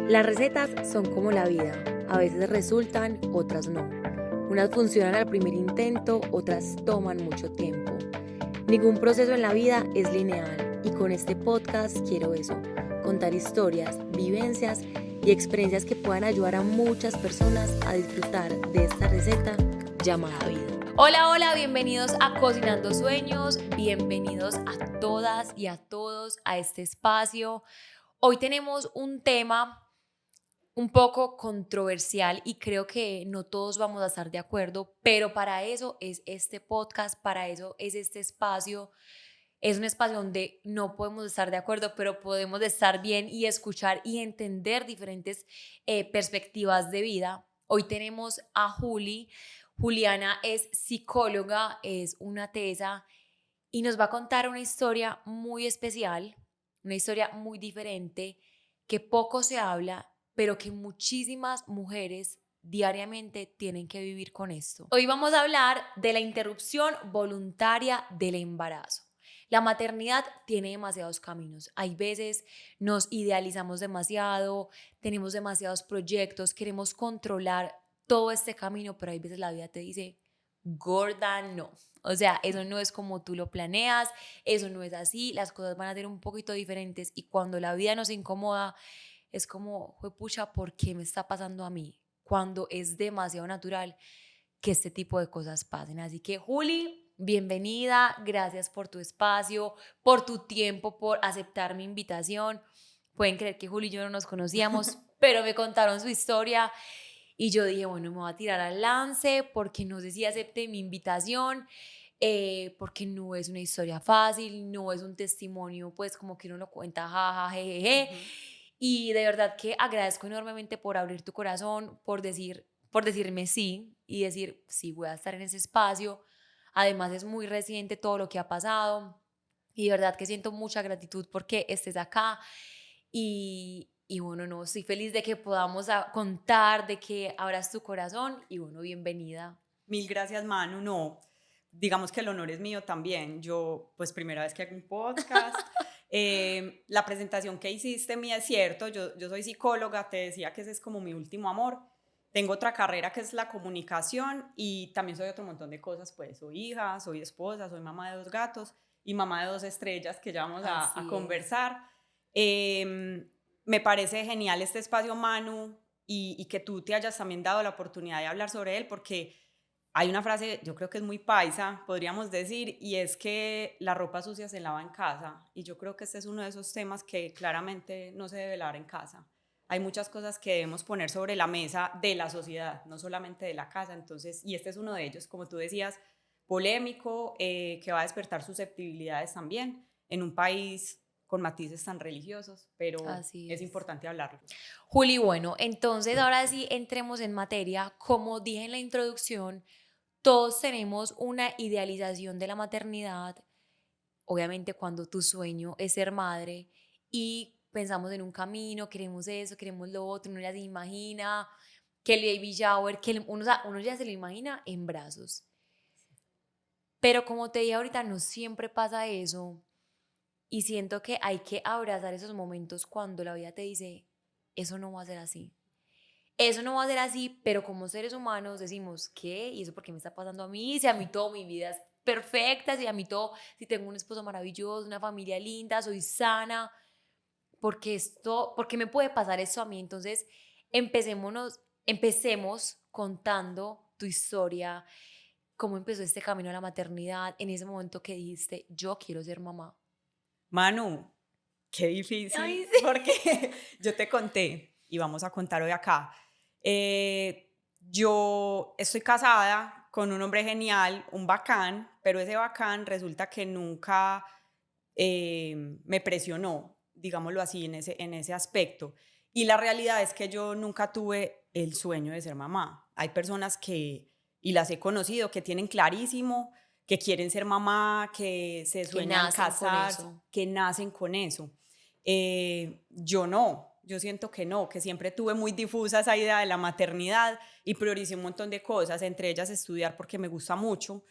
Las recetas son como la vida, a veces resultan, otras no. Unas funcionan al primer intento, otras toman mucho tiempo. Ningún proceso en la vida es lineal y con este podcast quiero eso, contar historias, vivencias y experiencias que puedan ayudar a muchas personas a disfrutar de esta receta llamada vida. Hola, hola, bienvenidos a Cocinando Sueños, bienvenidos a todas y a todos a este espacio. Hoy tenemos un tema un poco controversial y creo que no todos vamos a estar de acuerdo, pero para eso es este podcast, para eso es este espacio. Es un espacio donde no podemos estar de acuerdo, pero podemos estar bien y escuchar y entender diferentes perspectivas de vida. Hoy tenemos a Juli. Juliana es psicóloga, es una tesa y nos va a contar una historia muy especial, una historia muy diferente, que poco se habla, pero que muchísimas mujeres diariamente tienen que vivir con esto. Hoy vamos a hablar de la interrupción voluntaria del embarazo. La maternidad tiene demasiados caminos. Hay veces nos idealizamos demasiado, tenemos demasiados proyectos, queremos controlar todo este camino, pero hay veces la vida te dice, gorda, no. O sea, eso no es como tú lo planeas, eso no es así, las cosas van a ser un poquito diferentes y cuando la vida nos incomoda, es como, juepucha, ¿por qué me está pasando a mí? Cuando es demasiado natural que este tipo de cosas pasen. Así que, Juli, bienvenida, gracias por tu espacio, por tu tiempo, por aceptar mi invitación. Pueden creer que Juli y yo no nos conocíamos, pero me contaron su historia y yo dije, bueno, me voy a tirar al lance porque no sé si acepte mi invitación, porque no es una historia fácil, no es un testimonio, pues como que uno lo cuenta, jaja, jejeje. Y de verdad que agradezco enormemente por abrir tu corazón, por decirme sí y decir, sí, voy a estar en ese espacio. Además es muy reciente todo lo que ha pasado y de verdad que siento mucha gratitud porque estés acá y bueno, no, estoy feliz de que podamos contar, de que abras tu corazón y bueno, bienvenida. Mil gracias, Manu. No, digamos que el honor es mío también. Yo, pues, primera vez que hago un podcast. La presentación que hiciste mía es cierto. Yo soy psicóloga, te decía que ese es como mi último amor. Tengo otra carrera que es la comunicación y también soy otro montón de cosas, pues soy hija, soy esposa, soy mamá de 2 gatos y mamá de 2 estrellas que ya vamos a Así es. conversar. Me parece genial este espacio, Manu, y que tú te hayas también dado la oportunidad de hablar sobre él porque hay una frase, yo creo que es muy paisa, podríamos decir, y es que la ropa sucia se lava en casa. Y yo creo que este es uno de esos temas que claramente no se debe lavar en casa. Hay muchas cosas que debemos poner sobre la mesa de la sociedad, no solamente de la casa. Entonces, y este es uno de ellos, como tú decías, polémico, que va a despertar susceptibilidades también en un país con matices tan religiosos, pero Así es es. importante hablarlo. Juli, bueno, entonces ahora sí entremos en materia. Como dije en la introducción, todos tenemos una idealización de la maternidad, obviamente cuando tu sueño es ser madre y pensamos en un camino, queremos eso, queremos lo otro, uno ya se imagina que el baby shower, uno ya se lo imagina en brazos. Pero como te dije ahorita, no siempre pasa eso y siento que hay que abrazar esos momentos cuando la vida te dice, eso no va a ser así. Eso no va a ser así, pero como seres humanos decimos, ¿qué? ¿Y eso por qué me está pasando a mí? Si a mí todo mi vida es perfecta, si a mí todo, si tengo un esposo maravilloso, una familia linda, soy sana, ¿por qué me puede pasar esto a mí? Entonces, empecemos contando tu historia, cómo empezó este camino a la maternidad, en ese momento que dijiste, yo quiero ser mamá. Manu, qué Ay, difícil, sí. porque yo te conté y vamos a contar hoy acá. Yo estoy casada con un hombre genial, un bacán, pero ese bacán resulta que nunca me presionó, digámoslo así, en ese aspecto. Y la realidad es que yo nunca tuve el sueño de ser mamá. Hay personas que, y las he conocido, que tienen clarísimo que quieren ser mamá, que se Que sueñan nacen con casar, eso. que nacen con eso. Yo no, yo siento que no, que siempre tuve muy difusa esa idea de la maternidad y prioricé un montón de cosas, entre ellas estudiar porque me gusta mucho.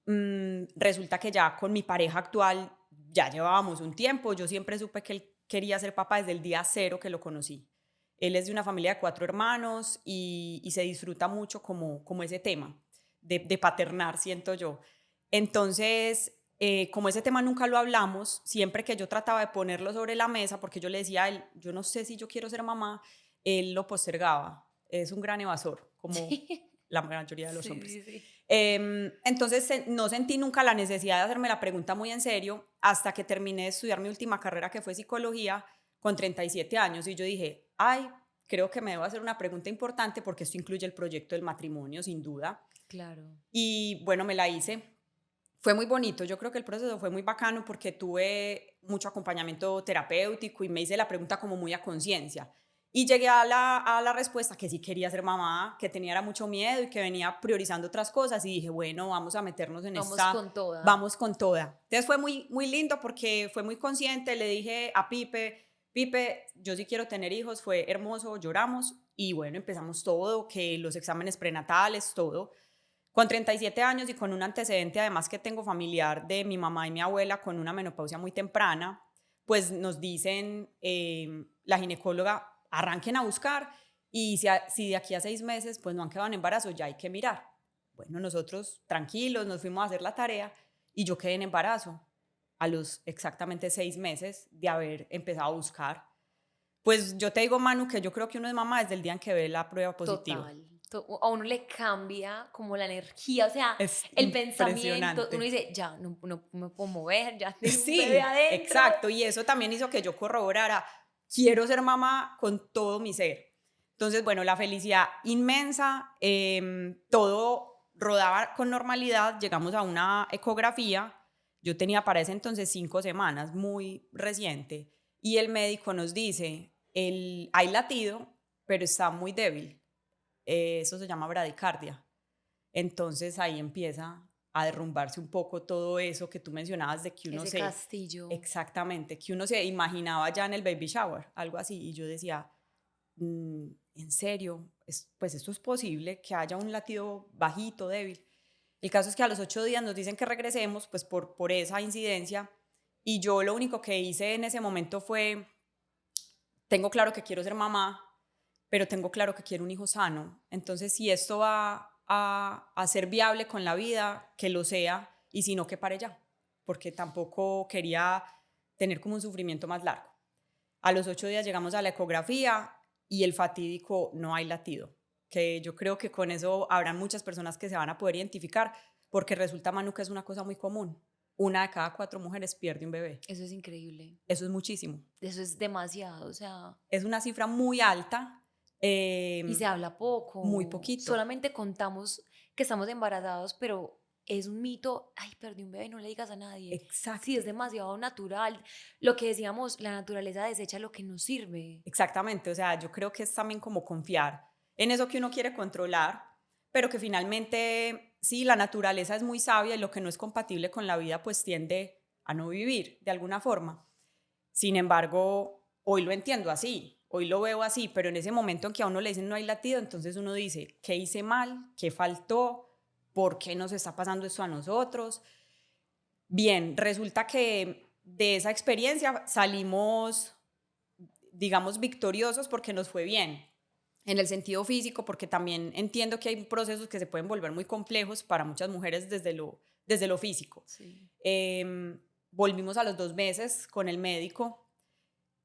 Resulta que ya con mi pareja actual ya llevábamos un tiempo, yo siempre supe que él quería ser papá desde el día cero que lo conocí. Él es de una familia de 4 hermanos y se disfruta mucho como ese tema de paternar, siento yo. Entonces, como ese tema nunca lo hablamos, siempre que yo trataba de ponerlo sobre la mesa, porque yo le decía a él, yo no sé si yo quiero ser mamá, él lo postergaba. Es un gran evasor, como Sí, la mayoría de los sí, hombres. sí, sí. Entonces, no sentí nunca la necesidad de hacerme la pregunta muy en serio hasta que terminé de estudiar mi última carrera, que fue psicología, con 37 años. Y yo dije, ay, creo que me debo hacer una pregunta importante porque esto incluye el proyecto del matrimonio, sin duda. Claro. Y bueno, me la hice. Fue muy bonito, yo creo que el proceso fue muy bacano porque tuve mucho acompañamiento terapéutico y me hice la pregunta como muy a conciencia. Y llegué a la respuesta que sí quería ser mamá, que tenía era mucho miedo y que venía priorizando otras cosas y dije, bueno, vamos a meternos en Vamos esta, con toda. vamos con toda. Entonces fue muy, muy lindo porque fue muy consciente, le dije a Pipe, Pipe, yo sí quiero tener hijos, fue hermoso, lloramos y bueno, empezamos todo, que los exámenes prenatales, todo. Con 37 años y con un antecedente además que tengo familiar de mi mamá y mi abuela con una menopausia muy temprana, pues nos dicen la ginecóloga, arranquen a buscar y si de aquí a 6 meses pues no han quedado en embarazo, ya hay que mirar. Bueno, nosotros tranquilos nos fuimos a hacer la tarea y yo quedé en embarazo a los exactamente 6 meses de haber empezado a buscar. Pues yo te digo, Manu, que yo creo que uno es mamá desde el día en que ve la prueba positiva. Total. A uno le cambia como la energía, o sea, Es el pensamiento, uno impresionante. dice, ya, no me puedo mover, ya tengo un bebé Sí, adentro. exacto. Y eso también hizo que yo corroborara, quiero ser mamá con todo mi ser. Entonces, bueno, la felicidad inmensa, todo rodaba con normalidad, llegamos a una ecografía, yo tenía para ese entonces 5 semanas, muy reciente, y el médico nos dice, hay latido, pero está muy débil, eso se llama bradicardia. Entonces ahí empieza a derrumbarse un poco todo eso que tú mencionabas de que uno Ese se, castillo. exactamente, que uno se imaginaba ya en el baby shower, algo así, y yo decía, en serio, pues esto es posible, que haya un latido bajito, débil. El caso es que a los 8 días nos dicen que regresemos, pues por esa incidencia, y yo lo único que hice en ese momento fue, tengo claro que quiero ser mamá, pero tengo claro que quiero un hijo sano. Entonces, si esto va a ser viable con la vida, que lo sea, y si no, que pare ya, porque tampoco quería tener como un sufrimiento más largo. A los 8 días llegamos a la ecografía y el fatídico no hay latido, que yo creo que con eso habrán muchas personas que se van a poder identificar, porque resulta, Manu, que es una cosa muy común. 1 de cada 4 mujeres pierde un bebé. Eso es increíble. Eso es muchísimo. Eso es demasiado, o sea, Es una cifra muy alta, y se habla muy poco. poquito. Solamente contamos que estamos embarazados, pero es un mito, ay, perdí un bebé, no le digas a nadie. Sí, Exacto, es demasiado natural. Lo que decíamos, la naturaleza desecha lo que nos sirve. exactamente. O sea, yo creo que es también como confiar en eso que uno quiere controlar, pero que finalmente, sí, la naturaleza es muy sabia y lo que no es compatible con la vida, pues tiende a no vivir de alguna forma. Sin embargo, hoy lo entiendo así, hoy lo veo así, pero en ese momento en que a uno le dicen no hay latido, entonces uno dice, ¿qué hice mal? ¿Qué faltó? ¿Por qué nos está pasando esto a nosotros? Bien, resulta que de esa experiencia salimos, digamos, victoriosos porque nos fue bien. En el sentido físico, porque también entiendo que hay procesos que se pueden volver muy complejos para muchas mujeres desde lo físico. Sí. Volvimos a los 2 meses con el médico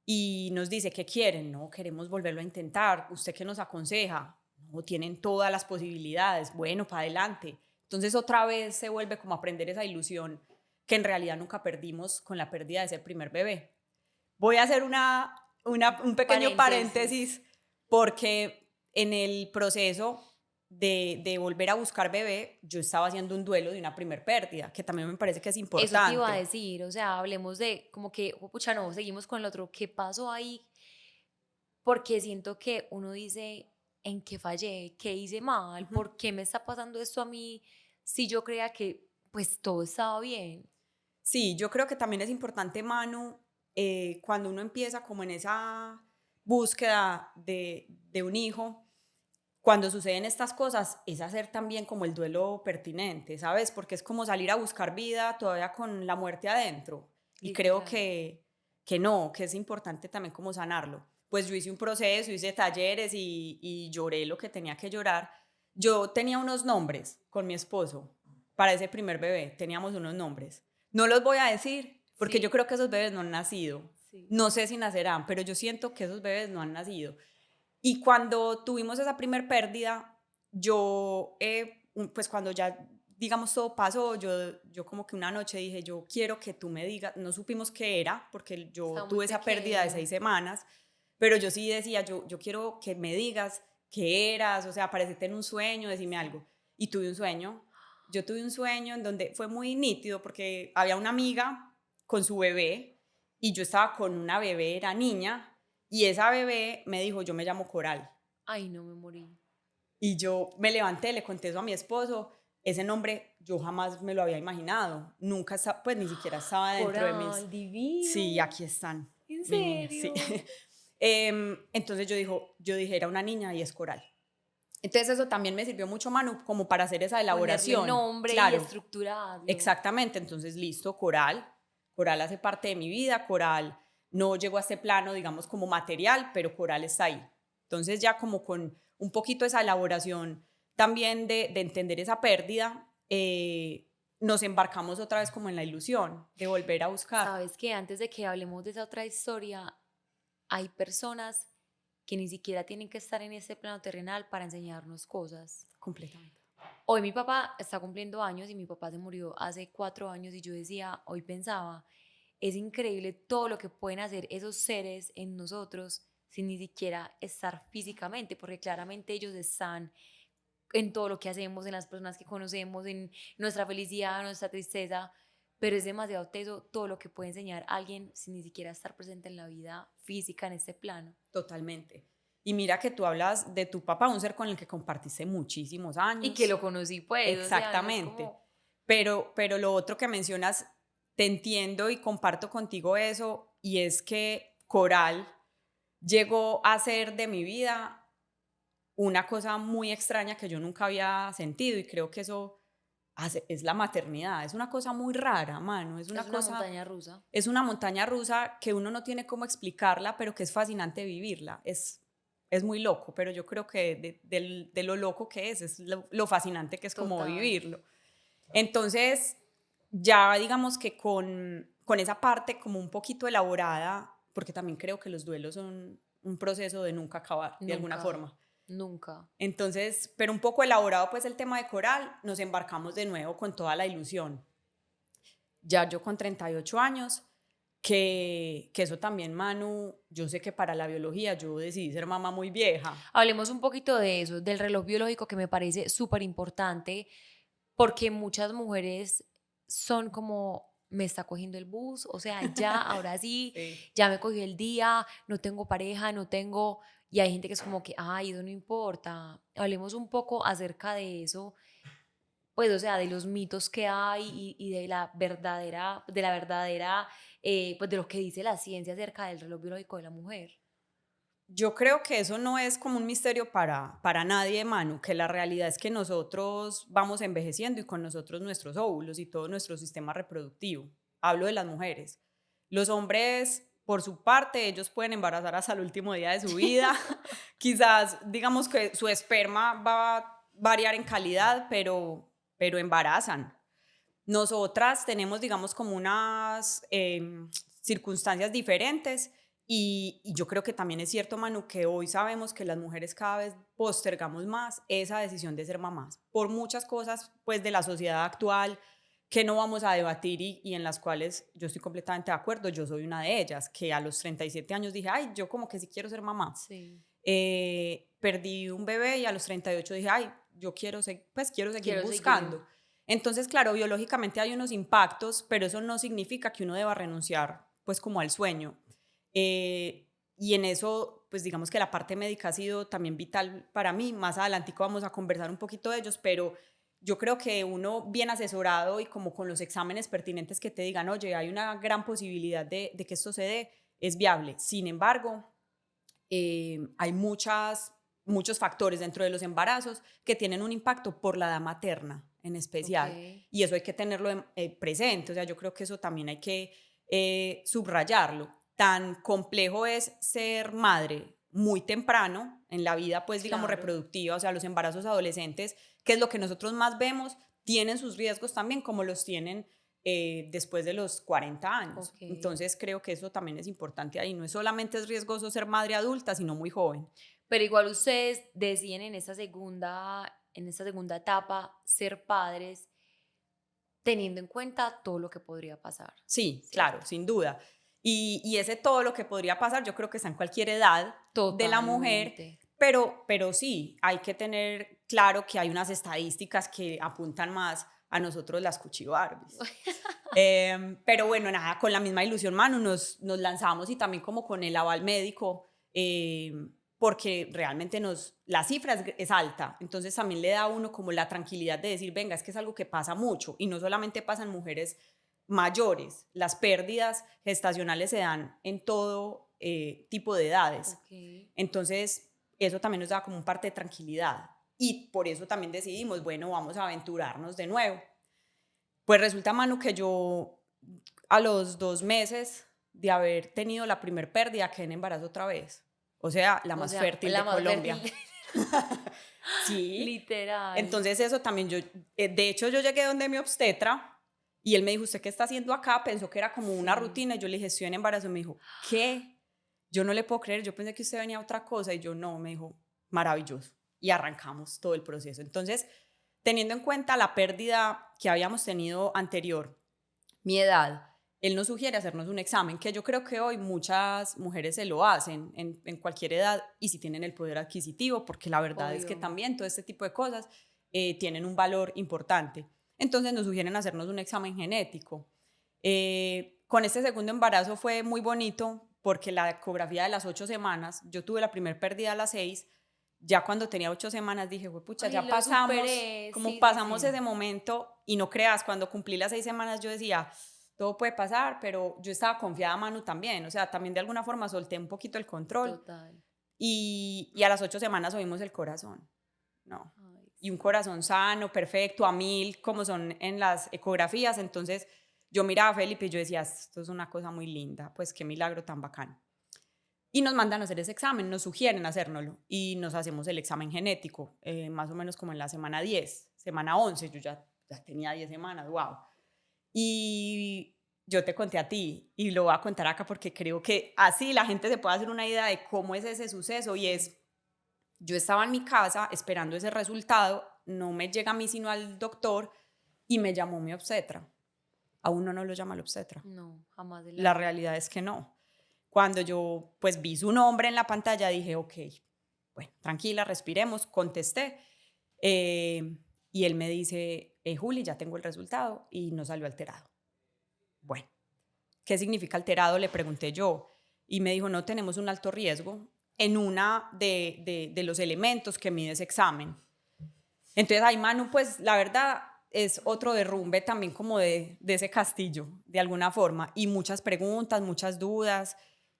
y nos dice, ¿qué quieren? No, queremos volverlo a intentar. ¿Usted qué nos aconseja? No, tienen todas las posibilidades. Bueno, para adelante. Entonces otra vez se vuelve como a aprender esa ilusión que en realidad nunca perdimos con la pérdida de ese primer bebé. Voy a hacer un pequeño Paréntesis. paréntesis porque en el proceso de volver a buscar bebé, yo estaba haciendo un duelo de una primer pérdida, que también me parece que es Eso te iba a importante. decir, o sea, hablemos de como que, oh, pucha, no, seguimos con el otro, ¿qué pasó ahí? Porque siento que uno dice, ¿en qué fallé? ¿Qué hice mal? Ujú. ¿Por qué me está pasando esto a mí si yo creía que pues todo estaba bien? Sí, yo creo que también es importante, Manu, cuando uno empieza como en esa búsqueda de un hijo, cuando suceden estas cosas, es hacer también como el duelo pertinente, ¿sabes? Porque es como salir a buscar vida todavía con la muerte adentro. Y creo Literal. que no, que es importante también como sanarlo. pues yo hice un proceso, hice talleres y lloré lo que tenía que llorar. Yo tenía unos nombres con mi esposo para ese primer bebé, teníamos unos nombres. No los voy a decir porque yo Sí, creo que esos bebés no han nacido. sí. No sé si nacerán, pero yo siento que esos bebés no han nacido. Y cuando tuvimos esa primer pérdida, yo, pues cuando ya, digamos, todo pasó, yo como que una noche dije, yo quiero que tú me digas, no supimos qué era, porque yo Está muy tuve esa pérdida de pequeño. 6 semanas, pero yo sí decía, yo quiero que me digas qué eras, o sea, apareciste en un sueño, decime algo. Y tuve un sueño, yo tuve un sueño en donde fue muy nítido, porque había una amiga con su bebé, y yo estaba con una bebé, era niña, y esa bebé me dijo, yo me llamo Coral. Ay, no, me morí. Y yo me levanté, le conté eso a mi esposo. Ese nombre yo jamás me lo había imaginado. Nunca, pues ni siquiera estaba dentro de mis... Coral, Sí, divino. aquí están, ¿En mi niña, sí. serio? Entonces yo dije, era una niña y es Coral. Entonces eso también me sirvió mucho, Manu, como para hacer esa Ponerle elaboración. nombre y Claro, estructurarlo. exactamente. Entonces, listo, Coral. Coral hace parte de mi vida. Coral no llegó a este plano, digamos, como material, pero Coral está ahí. Entonces, ya como con un poquito esa elaboración también de entender esa pérdida, nos embarcamos otra vez como en la ilusión de volver a buscar Sabes que antes de que hablemos de esa otra historia, hay personas que ni siquiera tienen que estar en este plano terrenal para enseñarnos cosas. completamente. Hoy mi papá está cumpliendo años y mi papá se murió hace 4 años y yo decía, hoy pensaba, es increíble todo lo que pueden hacer esos seres en nosotros sin ni siquiera estar físicamente, porque claramente ellos están en todo lo que hacemos, en las personas que conocemos, en nuestra felicidad, nuestra tristeza, pero es demasiado teso todo lo que puede enseñar alguien sin ni siquiera estar presente en la vida física en este plano. Totalmente. Y mira que tú hablas de tu papá, un ser con el que compartiste muchísimos Y que años. lo conocí pues, o sea, no es Exactamente. como, Pero lo otro que mencionas, te entiendo y comparto contigo eso, y es que Coral llegó a ser de mi vida una cosa muy extraña que yo nunca había sentido, y creo que eso es la maternidad. Es una cosa muy rara, mano. es una montaña rusa. Es una montaña rusa que uno no tiene cómo explicarla, pero que es fascinante vivirla. Es muy loco, pero yo creo que de lo loco que es lo fascinante que es como Total. vivirlo. Entonces, ya digamos que con esa parte como un poquito elaborada, porque también creo que los duelos son un proceso de nunca acabar, de alguna Nunca, forma. nunca. Entonces, pero un poco elaborado pues el tema de Coral, nos embarcamos de nuevo con toda la ilusión. Ya yo con 38 años, que eso también, Manu, yo sé que para la biología yo decidí ser mamá muy vieja. Hablemos un poquito de eso, del reloj biológico que me parece súper importante porque muchas mujeres son como, me está cogiendo el bus, o sea, ya, ahora sí, Sí. ya me cogió el día, no tengo pareja, no tengo, y hay gente que es como que, ay, eso no importa. Hablemos un poco acerca de eso, pues, o sea, de los mitos que hay y de la verdadera, pues, de lo que dice la ciencia acerca del reloj biológico de la mujer. Yo creo que eso no es como un misterio para nadie, Manu, que la realidad es que nosotros vamos envejeciendo y con nosotros nuestros óvulos y todo nuestro sistema reproductivo. Hablo de las mujeres. Los hombres, por su parte, ellos pueden embarazar hasta el último día de su vida. Quizás, digamos que su esperma va a variar en calidad, pero embarazan. Nosotras tenemos, digamos, como unas circunstancias diferentes, y yo creo que también es cierto, Manu, que hoy sabemos que las mujeres cada vez postergamos más esa decisión de ser mamás por muchas cosas pues de la sociedad actual que no vamos a debatir, y en las cuales yo estoy completamente de acuerdo. Yo soy una de ellas, que a los 37 años dije, ay, yo como que sí quiero ser mamá. Sí, Perdí un bebé y a los 38 dije, ay, yo quiero seguir quiero seguir. buscando. Entonces, claro, biológicamente hay unos impactos, pero eso no significa que uno deba renunciar pues como al sueño. Y en eso, pues digamos que la parte médica ha sido también vital para mí. Más adelantico vamos a conversar un poquito de ellos, pero yo creo que uno bien asesorado y como con los exámenes pertinentes que te digan, oye, hay una gran posibilidad de que esto se dé, es viable. Sin embargo, hay muchos factores dentro de los embarazos que tienen un impacto por la edad materna en Ok. especial, y eso hay que tenerlo presente. O sea, yo creo que eso también hay que subrayarlo. tan complejo es ser madre muy temprano en la vida, pues digamos Claro. reproductiva, o sea, los embarazos adolescentes, que es lo que nosotros más vemos, tienen sus riesgos también como los tienen después de los 40 años. Ok. Entonces creo que eso también es importante ahí. No es solamente es riesgoso ser madre adulta, sino muy joven. Pero igual ustedes deciden en esta segunda etapa ser padres teniendo en cuenta todo lo que podría pasar, Sí, claro, ¿cierto? sin duda. Y ese todo lo que podría pasar, yo creo que está en cualquier edad de la mujer, Totalmente. pero sí, hay que tener claro que hay unas estadísticas que apuntan más a nosotros las cuchibarbis. Pero bueno, nada, con la misma ilusión, Manu, nos lanzamos y también como con el aval médico, porque realmente la cifra es alta, entonces también le da a uno como la tranquilidad de decir, venga, es que es algo que pasa mucho y no solamente pasa en mujeres mayores, las pérdidas gestacionales se dan en todo tipo de edades. Ok. Entonces, eso también nos da como un parte de tranquilidad y por eso también decidimos, bueno, vamos a aventurarnos de nuevo. Pues resulta, Manu, que yo a los 2 meses de haber tenido la primer pérdida quedé en embarazo otra vez. O sea, la O más sea, fértil la de más Colombia. fértil, Sí. literal. Entonces eso también de hecho yo llegué donde mi obstetra y él me dijo, ¿usted qué está haciendo acá? Pensó que era como una Sí. rutina y yo le dije, estoy en embarazo. Y me dijo, ¿qué? Yo no le puedo creer, yo pensé que usted venía a otra cosa y yo no, me dijo, maravilloso. Y arrancamos todo el proceso. Entonces, teniendo en cuenta la pérdida que habíamos tenido anterior, mi edad, él nos sugiere hacernos un examen, que yo creo que hoy muchas mujeres se lo hacen en cualquier edad y si tienen el poder adquisitivo, porque la verdad es que Obvio. también todo este tipo de cosas tienen un valor importante. Entonces nos sugieren hacernos un examen genético. Con este segundo embarazo fue muy bonito porque la ecografía de las 8 semanas, yo tuve la primer pérdida a las 6, ya cuando tenía 8 semanas dije, pucha, Ay, ya lo pasamos, superé. como Sí, sí, pasamos sí. ese momento y no creas, cuando cumplí las 6 semanas yo decía, todo puede pasar, pero yo estaba confiada, Manu, también, o sea, también de alguna forma solté un poquito el control Total. y a las 8 semanas oímos el corazón, no, Ay, y un sí. corazón sano, perfecto, a 1000, como son en las ecografías, entonces yo miraba a Felipe y yo decía, esto es una cosa muy linda, pues qué milagro tan bacano. Y nos mandan a hacer ese examen, nos sugieren hacérnoslo y nos hacemos el examen genético, más o menos como en la semana 10, semana 11, yo ya tenía 10 semanas, wow. Y yo te conté a ti y lo voy a contar acá porque creo que así la gente se puede hacer una idea de cómo es ese suceso y Sí. es, yo estaba en mi casa esperando ese resultado, no me llega a mí sino al doctor y me llamó mi obstetra. A uno no lo llama el obstetra. No, jamás de la La vida. realidad es que no. Cuando yo pues vi su nombre en la pantalla dije, ok, bueno, tranquila, respiremos, contesté. Y él me dice, Juli, ya tengo el resultado y no salió alterado. Bueno, ¿qué significa alterado? Le pregunté yo. Y me dijo, no tenemos un alto riesgo en una de los elementos que mide ese examen. Entonces, ahí Manu, pues la verdad es otro derrumbe también como de ese castillo, de alguna forma, y muchas preguntas, muchas dudas,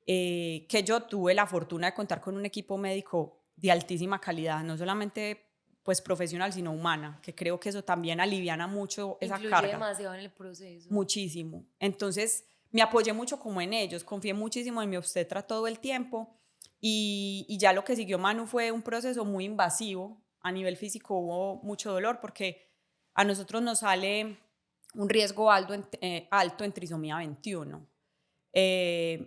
que yo tuve la fortuna de contar con un equipo médico de altísima calidad, no solamente pues profesional, sino humana, que creo que eso también aliviana mucho esa Influye carga, demasiado en el proceso. muchísimo. Entonces, me apoyé mucho como en ellos, confié muchísimo en mi obstetra todo el tiempo, y ya lo que siguió Manu fue un proceso muy invasivo. A nivel físico hubo mucho dolor porque a nosotros nos sale un riesgo alto en trisomía 21.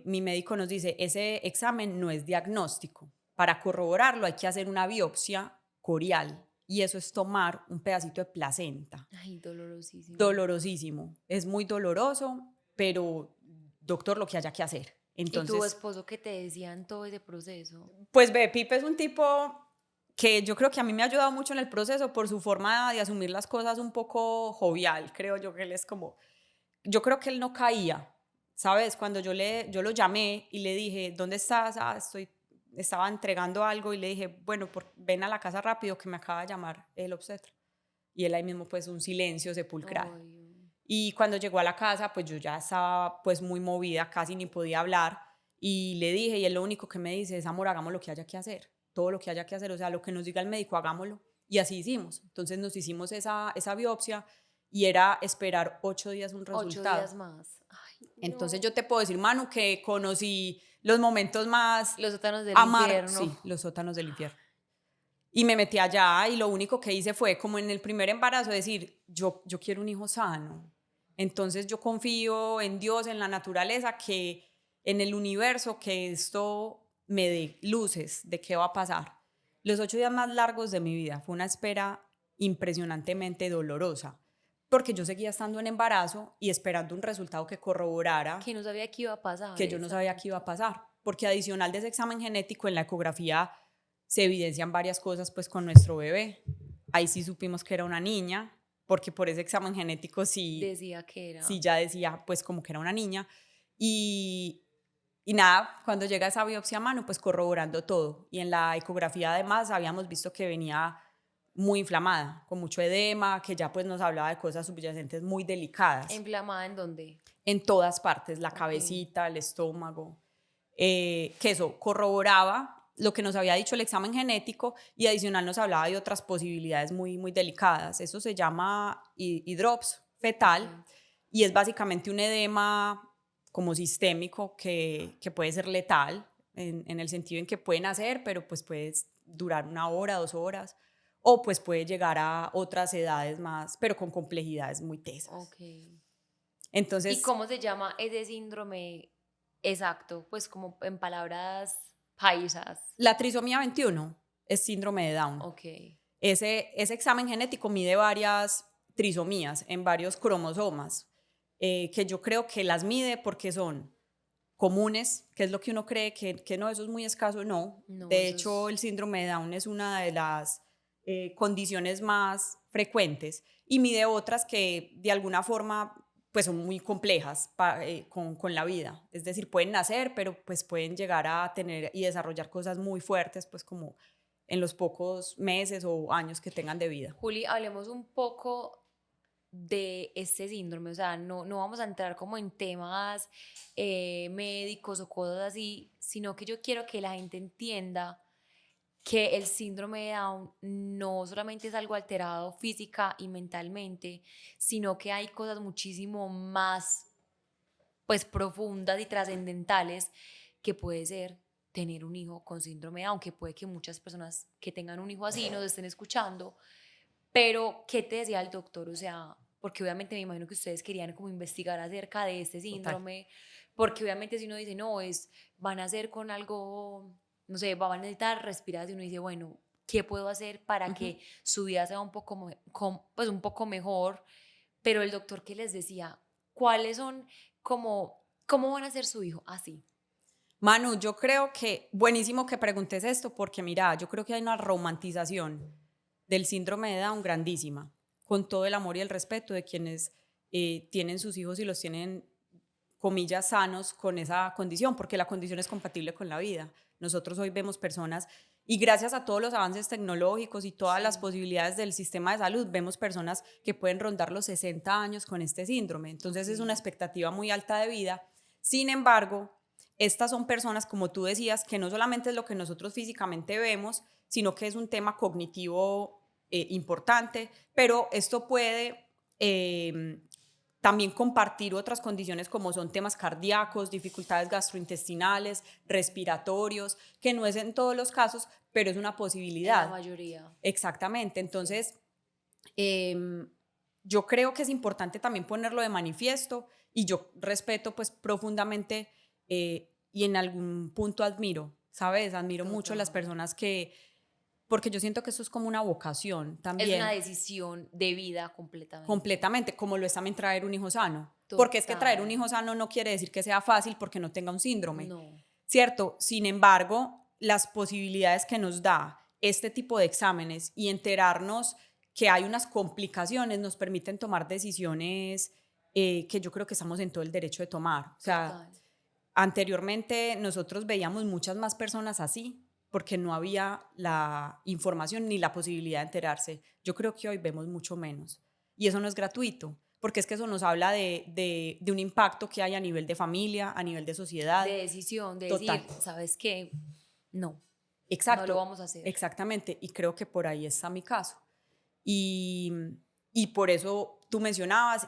Mi médico nos dice, ese examen no es diagnóstico. Para corroborarlo hay que hacer una biopsia corial y eso es tomar un pedacito de placenta. Ay, dolorosísimo. Dolorosísimo, es muy doloroso, pero doctor, lo que haya que hacer. ¿Y tu Entonces, esposo qué te decía en todo ese proceso? pues ve, Pipe es un tipo que yo creo que a mí me ha ayudado mucho en el proceso por su forma de asumir las cosas un poco jovial, creo yo que él es como, yo creo que él no caía, ¿sabes? Cuando yo lo llamé y le dije, ¿dónde estás? Estaba entregando algo y le dije, bueno, ven a la casa rápido que me acaba de llamar el obstetra. Y él ahí mismo pues un silencio sepulcral. Ay, Y cuando llegó a la casa, pues yo ya estaba pues muy movida, casi ni podía hablar. Y le dije, y él lo único que me dice es, amor, hagamos lo que haya que hacer. Todo lo que haya que hacer, o sea, lo que nos diga el médico, hagámoslo. Y así hicimos. Entonces nos hicimos esa biopsia y era esperar 8 días un 8 resultado. días más. Ay, Entonces No. yo te puedo decir, Manu, que conocí los momentos más Los sótanos del sí, infierno. los sótanos del infierno. Y me metí allá y lo único que hice fue, como en el primer embarazo, decir, yo quiero un hijo sano. Entonces yo confío en Dios, en la naturaleza, que en el universo, que esto me dé luces de qué va a pasar. Los 8 días más largos de mi vida fue una espera impresionantemente dolorosa, porque yo seguía estando en embarazo y esperando un resultado que corroborara Que no sabía qué iba a pasar. que yo no sabía qué iba a pasar, porque adicional de ese examen genético, en la ecografía se evidencian varias cosas pues con nuestro bebé. Ahí sí supimos que era una niña, porque por ese examen genético Decía que era. sí ya decía pues como que era una niña. Y, y nada, cuando llega esa biopsia a mano, pues corroborando todo. Y en la ecografía además habíamos visto que venía muy inflamada, con mucho edema, que ya pues nos hablaba de cosas subyacentes muy delicadas. ¿Inflamada en dónde? En todas partes, la Ok. cabecita, el estómago, que eso corroboraba lo que nos había dicho el examen genético y adicional nos hablaba de otras posibilidades muy, muy delicadas. Eso se llama hidrops fetal Ok. y es básicamente un edema como sistémico que puede ser letal en el sentido en que puede nacer, pero pues puede durar 1 hora, 2 horas, o pues puede llegar a otras edades más, pero con complejidades muy tesas. Ok. ¿Y Entonces, cómo se llama ese síndrome exacto? Pues como en palabras paisas. la trisomía 21 es síndrome de Down. Ok. Ese examen genético mide varias trisomías en varios cromosomas, que yo creo que las mide porque son comunes, que es lo que uno cree que no, eso es muy escaso, no. No, De eso hecho, es. el síndrome de Down es una de las condiciones más frecuentes y mide otras que de alguna forma pues son muy complejas con la vida. Es decir, pueden nacer, pero pues pueden llegar a tener y desarrollar cosas muy fuertes, pues como en los pocos meses o años que tengan de vida. Juli, hablemos un poco de este síndrome, o sea, no vamos a entrar como en temas médicos o cosas así, sino que yo quiero que la gente entienda que el síndrome de Down no solamente es algo alterado física y mentalmente, sino que hay cosas muchísimo más pues profundas y trascendentales que puede ser tener un hijo con síndrome de Down, que puede que muchas personas que tengan un hijo así nos estén escuchando, pero ¿qué te decía el doctor? O sea, porque obviamente me imagino que ustedes querían como investigar acerca de este Total. síndrome, porque obviamente si uno dice, no, van a hacer con algo, no sé, van a necesitar respirar, y uno dice, bueno, ¿qué puedo hacer para Ujú. que su vida sea un poco, pues un poco mejor? Pero el doctor que les decía, ¿cuáles son como, cómo van a ser su hijo? Así. Manu, yo creo que buenísimo que preguntes esto porque mira, yo creo que hay una romantización del síndrome de Down grandísima, con todo el amor y el respeto de quienes tienen sus hijos y los tienen, comillas, sanos con esa condición, porque la condición es compatible con la vida. Nosotros hoy vemos personas, y gracias a todos los avances tecnológicos y todas las Sí. posibilidades del sistema de salud, vemos personas que pueden rondar los 60 años con este síndrome. Entonces es una Ok. expectativa muy alta de vida. Sin embargo, estas son personas, como tú decías, que no solamente es lo que nosotros físicamente vemos, sino que es un tema cognitivo importante, pero esto puede también compartir otras condiciones como son temas cardíacos, dificultades gastrointestinales, respiratorios, que no es en todos los casos, pero es una En la posibilidad. mayoría. Exactamente. Sí. Entonces, yo creo que es importante también ponerlo de manifiesto y yo respeto pues profundamente y en algún punto admiro, ¿sabes? Admiro mucho a las Total. personas porque yo siento que eso es como una vocación Es una también, decisión de vida completamente. completamente, como lo es también traer un hijo sano. Porque es que traer un Total. hijo sano no quiere decir que sea fácil porque no tenga un síndrome, No. ¿cierto? Sin embargo, las posibilidades que nos da este tipo de exámenes y enterarnos que hay unas complicaciones nos permiten tomar decisiones que yo creo que estamos en todo el derecho de tomar. O sea, Total. anteriormente nosotros veíamos muchas más personas así porque no había la información ni la posibilidad de enterarse. Yo creo que hoy vemos mucho menos. Y eso no es gratuito, porque es que eso nos habla de un impacto que hay a nivel de familia, a nivel de De sociedad. decisión, de Total. decir, ¿sabes qué? No, no lo Exacto, vamos a hacer. exactamente. Y creo que por ahí está mi caso. Y, y por eso tú mencionabas,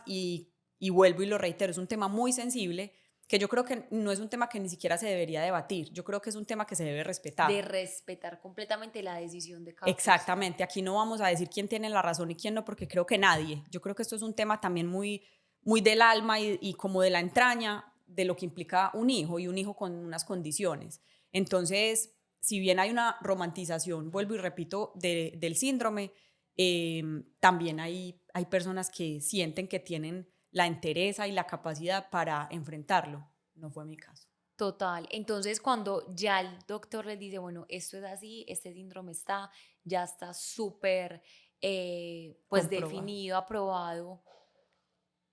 y vuelvo y lo reitero, es un tema muy sensible, que yo creo que no es un tema que ni siquiera se debería debatir, yo creo que es un tema que se debe respetar. De respetar completamente la decisión de cada Exactamente, aquí no vamos a decir quién tiene la razón y quién no, porque creo que nadie. Yo creo que esto es un tema también muy, muy del alma y como de la entraña de lo que implica un hijo y un hijo con unas condiciones. Entonces, si bien hay una romantización, vuelvo y repito, del síndrome, también hay personas que sienten que tienen la entereza y la capacidad para enfrentarlo. No fue mi caso. Total. Entonces, cuando ya el doctor les dice, bueno, esto es así, este síndrome está, ya está súper, pues Comprobado. definido, aprobado,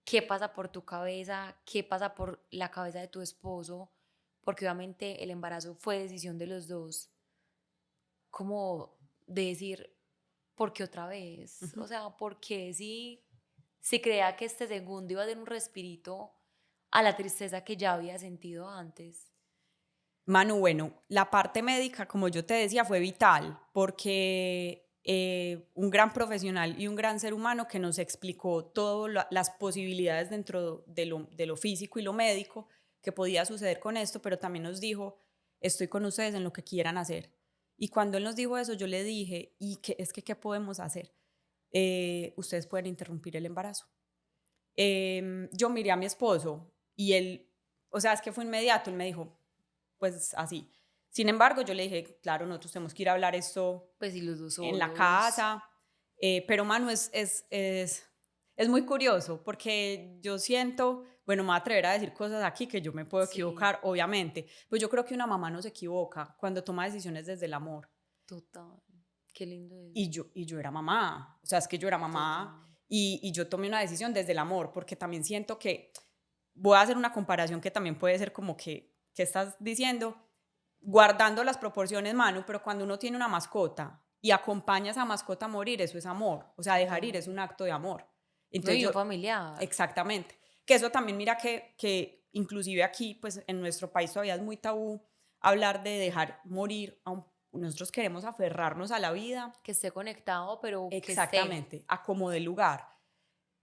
¿qué pasa por tu cabeza? ¿Qué pasa por la cabeza de tu esposo? Porque obviamente el embarazo fue decisión de los dos. Como de decir, ¿por qué otra vez? Ujú. O sea, ¿por qué si creía que este segundo iba a dar un respirito a la tristeza que ya había sentido antes? Manu, bueno, la parte médica, como yo te decía, fue vital porque un gran profesional y un gran ser humano que nos explicó todas las posibilidades dentro de lo físico y lo médico que podía suceder con esto, pero también nos dijo, estoy con ustedes en lo que quieran hacer. Y cuando él nos dijo eso, yo le dije, ¿qué podemos hacer? Ustedes pueden interrumpir el embarazo. Yo miré a mi esposo y él, o sea, es que fue inmediato, él me dijo, pues así. Sin embargo, yo le dije, claro, nosotros tenemos que ir a hablar esto Pues y los dos en la solos. casa, pero Manu, es muy curioso porque yo siento, bueno, me voy a atrever a decir cosas aquí que yo me puedo Sí, equivocar, obviamente, pues yo creo que una mamá no se equivoca cuando toma decisiones desde el amor. total. Qué lindo Y eso. yo era mamá, o sea, es que yo era mamá Total. y yo tomé una decisión desde el amor, porque también siento que voy a hacer una comparación que también puede ser como que, ¿qué estás diciendo? Guardando las proporciones, Manu, pero cuando uno tiene una mascota y acompaña a esa mascota a morir, eso es amor. O sea, dejar ir es No, un acto de amor. no, Entonces y un yo, familiar. exactamente. Que eso también mira que inclusive aquí, pues en nuestro país todavía es muy tabú hablar de dejar morir a nosotros queremos aferrarnos a la vida, Que esté conectado, pero que esté. exactamente, a como del lugar.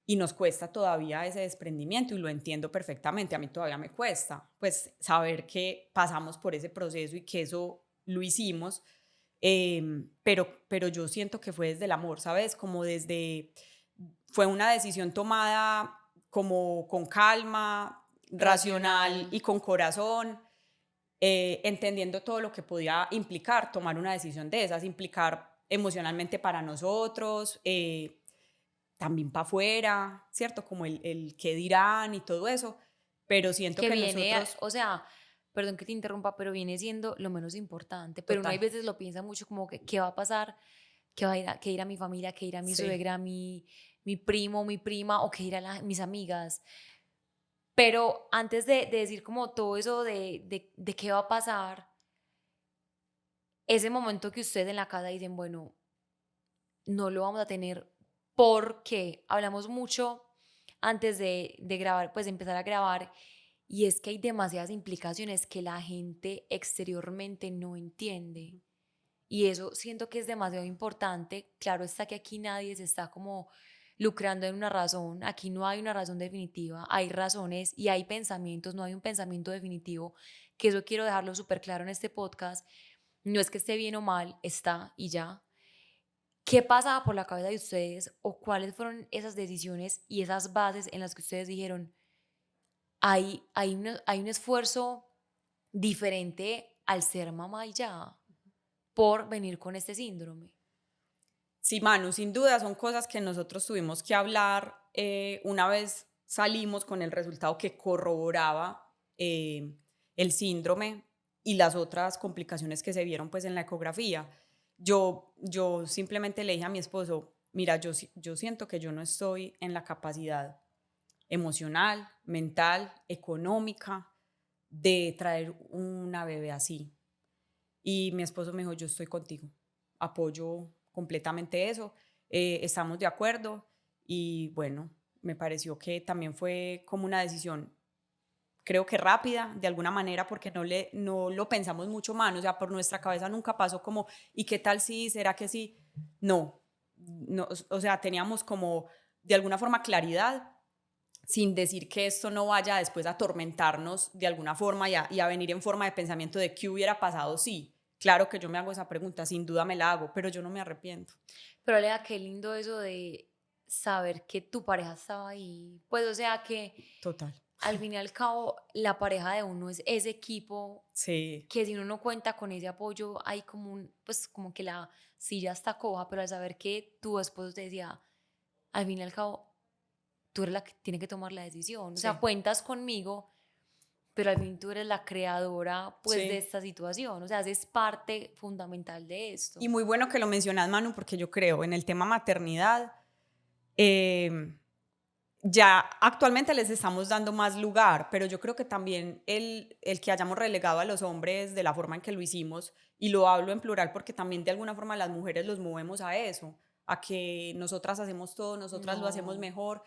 Y nos cuesta todavía ese desprendimiento y lo entiendo perfectamente, a mí todavía me cuesta, pues saber que pasamos por ese proceso y que eso lo hicimos, pero yo siento que fue desde el amor, ¿sabes? Como fue una decisión tomada como con calma, racional Racional. y con corazón, entendiendo todo lo que podía implicar tomar una decisión de esas, implicar emocionalmente para nosotros, también para afuera, ¿cierto? Como el qué dirán y todo eso, pero siento Que que viene, nosotros, o sea, perdón que te interrumpa, pero viene siendo lo menos importante. Pero uno hay total, veces lo piensa mucho como que, ¿qué va a pasar? ¿Qué va a ir qué dirá mi familia? ¿Qué dirá mi sí. suegra, mi primo, mi prima? ¿O qué dirán mis amigas? Pero antes de decir como todo eso de qué va a pasar, ese momento que ustedes en la casa dicen, bueno, no lo vamos a tener porque hablamos mucho antes de grabar, pues de empezar a grabar, y es que hay demasiadas implicaciones que la gente exteriormente no entiende. Y eso siento que es demasiado importante. Claro está que aquí nadie se está como lucrando en una razón. Aquí no hay una razón definitiva. Hay razones y hay pensamientos. No hay un pensamiento definitivo. Que eso quiero dejarlo súper claro en este podcast. No es que esté bien o mal, está y ya. ¿Qué pasaba por la cabeza de ustedes o cuáles fueron esas decisiones y esas bases en las que ustedes dijeron, hay un esfuerzo diferente al ser mamá y ya por venir con este síndrome? Sí, Manu, sin duda son cosas que nosotros tuvimos que hablar una vez salimos con el resultado que corroboraba el síndrome y las otras complicaciones que se vieron pues en la ecografía. Yo simplemente le dije a mi esposo, mira, yo siento que yo no estoy en la capacidad emocional, mental, económica de traer una bebé así. Y mi esposo me dijo, yo estoy contigo, apoyo completamente eso, estamos de acuerdo y bueno, me pareció que también fue como una decisión, creo que rápida, de alguna manera, porque no lo pensamos mucho más, o sea, por nuestra cabeza nunca pasó como, ¿y qué tal si? ¿Será que sí? No, no, o sea, teníamos como de alguna forma claridad, sin decir que esto no vaya después a atormentarnos de alguna forma y a venir en forma de pensamiento de qué hubiera pasado si. Claro que yo me hago esa pregunta, sin duda me la hago, pero yo no me arrepiento. Pero Lea, qué lindo eso de saber que tu pareja estaba ahí. Pues, o sea, que Total. al fin y al cabo, la pareja de uno es ese equipo Sí, que si uno no cuenta con ese apoyo, hay como un, pues como que la silla está coja, pero al saber que tu esposo te decía, al fin y al cabo, tú eres la que tiene que tomar la decisión. O sea, sí, cuentas conmigo, pero al fin tú eres la creadora, pues, de sí. esta situación. O sea, haces parte fundamental de esto. Y muy bueno que lo mencionas, Manu, porque yo creo en el tema maternidad, eh, ya actualmente les estamos dando más lugar, pero yo creo que también el que hayamos relegado a los hombres de la forma en que lo hicimos, y lo hablo en plural porque también de alguna forma las mujeres los movemos a eso, a que nosotras hacemos todo, nosotras lo hacemos No. mejor,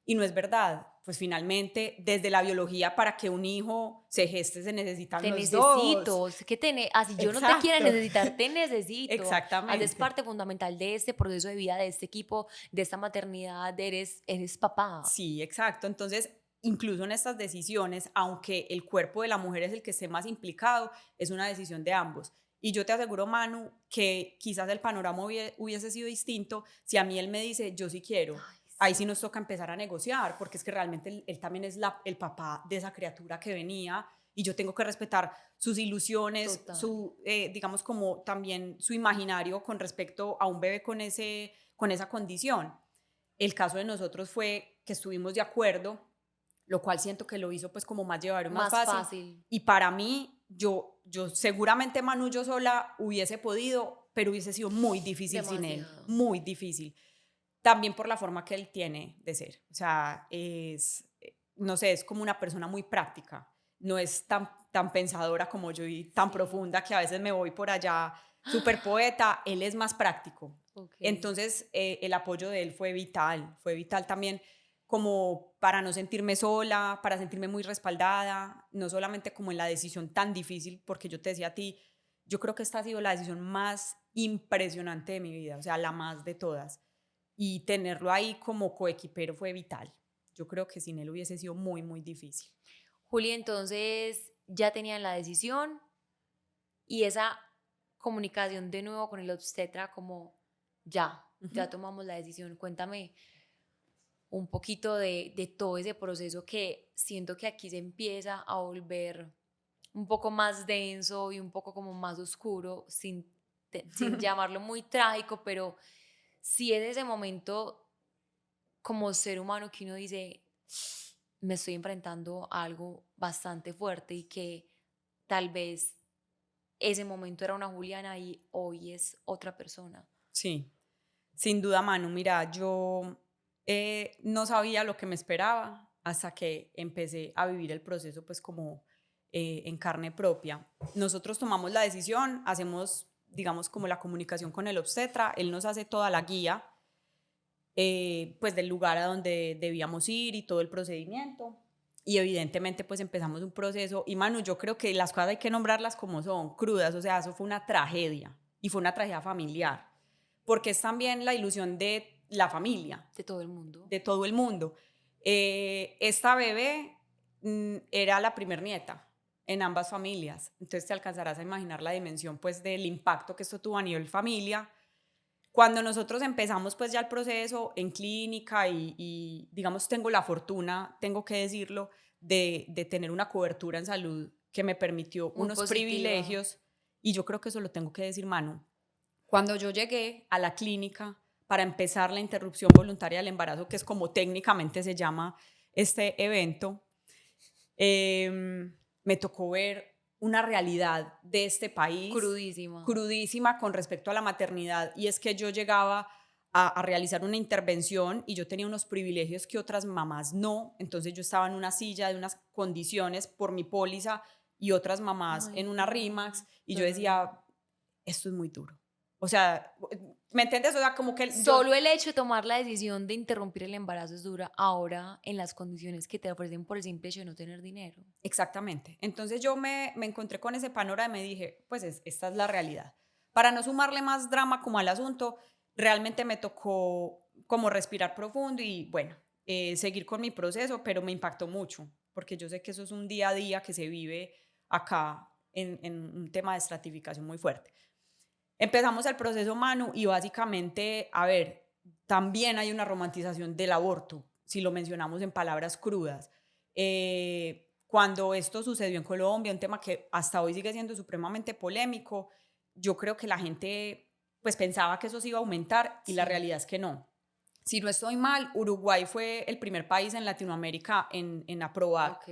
y no es verdad. Pues finalmente, desde la biología, para que un hijo se geste se necesitan Te los dos. necesito, es que así yo no te quiera Exacto, necesitar, te necesito. Haces exactamente. parte fundamental de este proceso de vida, de este equipo, de esta maternidad, eres papá. Sí, exacto. Entonces, incluso en estas decisiones, aunque el cuerpo de la mujer es el que esté más implicado, es una decisión de ambos. Y yo te aseguro, Manu, que quizás el panorama hubiese sido distinto si a mí él me dice, yo sí quiero. Ay, Ahí sí sí, nos toca empezar a negociar, porque es que realmente él también es el papá de esa criatura que venía y yo tengo que respetar sus ilusiones, total. digamos, como también su imaginario con respecto a un bebé con esa condición. El caso de nosotros fue que estuvimos de acuerdo, lo cual siento que lo hizo pues como más llevadero y más Más fácil. fácil. Y para mí, yo seguramente Manu yo sola hubiese podido, pero hubiese sido muy difícil sin él, Demasiado. muy difícil. También por la forma que él tiene de ser. O sea, no sé, es como una persona muy práctica. No es tan pensadora como yo y tan Sí. profunda que a veces me voy por allá, súper poeta. Él es más práctico. Ok. Entonces, el apoyo de él fue vital también como para no sentirme sola, para sentirme muy respaldada, no solamente como en la decisión tan difícil, porque yo te decía a ti, yo creo que esta ha sido la decisión más impresionante de mi vida, o sea, la más de todas. Y tenerlo ahí como coequipero fue vital. Yo creo que sin él hubiese sido muy, muy difícil. Juli, entonces ya tenían la decisión y esa comunicación de nuevo con el obstetra como ya Ujú. tomamos la decisión. Cuéntame un poquito de todo ese proceso que siento que aquí se empieza a volver un poco más denso y un poco como más oscuro, sin llamarlo muy trágico, pero sí es ese momento como ser humano que uno dice, me estoy enfrentando a algo bastante fuerte y que tal vez ese momento era una Juliana y hoy es otra persona. Sí, sin duda, Manu. Mira, yo no sabía lo que me esperaba hasta que empecé a vivir el proceso pues como en carne propia. Nosotros tomamos la decisión, hacemos, digamos, como la comunicación con el obstetra, él nos hace toda la guía pues del lugar a donde debíamos ir y todo el procedimiento. Y evidentemente pues empezamos un proceso y Manu, yo creo que las cosas hay que nombrarlas como son, crudas, o sea, eso fue una tragedia y fue una tragedia familiar, porque es también la ilusión de la familia, De todo el mundo. de todo el mundo. Esta bebé era la primer nieta en ambas familias, entonces te alcanzarás a imaginar la dimensión pues del impacto que esto tuvo a nivel familia. Cuando nosotros empezamos pues ya el proceso en clínica y digamos tengo la fortuna, tengo que decirlo, de tener una cobertura en salud que me permitió Muy unos positiva. privilegios y yo creo que eso lo tengo que decir, Manu. Cuando yo llegué a la clínica para empezar la interrupción voluntaria del embarazo, que es como técnicamente se llama este evento, me tocó ver una realidad de este país Crudísima. crudísima con respecto a la maternidad, y es que yo llegaba a realizar una intervención y yo tenía unos privilegios que otras mamás no, entonces yo estaba en una silla de unas condiciones por mi póliza y otras mamás Ay, en una RIMAX no. y yo No, no, no. decía, esto es muy duro. O sea, ¿me entiendes? O sea, como que yo. Solo el hecho de tomar la decisión de interrumpir el embarazo es dura ahora en las condiciones que te ofrecen por el simple hecho de no tener dinero. Exactamente. Entonces yo me encontré con ese panorama y me dije, pues esta es la realidad. Para no sumarle más drama como al asunto, realmente me tocó como respirar profundo y bueno, seguir con mi proceso, pero me impactó mucho, porque yo sé que eso es un día a día que se vive acá en un tema de estratificación muy fuerte. Empezamos el proceso, Manu, y básicamente, a ver, también hay una romantización del aborto, si lo mencionamos en palabras crudas. Cuando esto sucedió en Colombia, un tema que hasta hoy sigue siendo supremamente polémico, yo creo que la gente pues pensaba que eso se iba a aumentar y la Sí. realidad es que no. Si no estoy mal, Uruguay fue el primer país en Latinoamérica en aprobar Ok.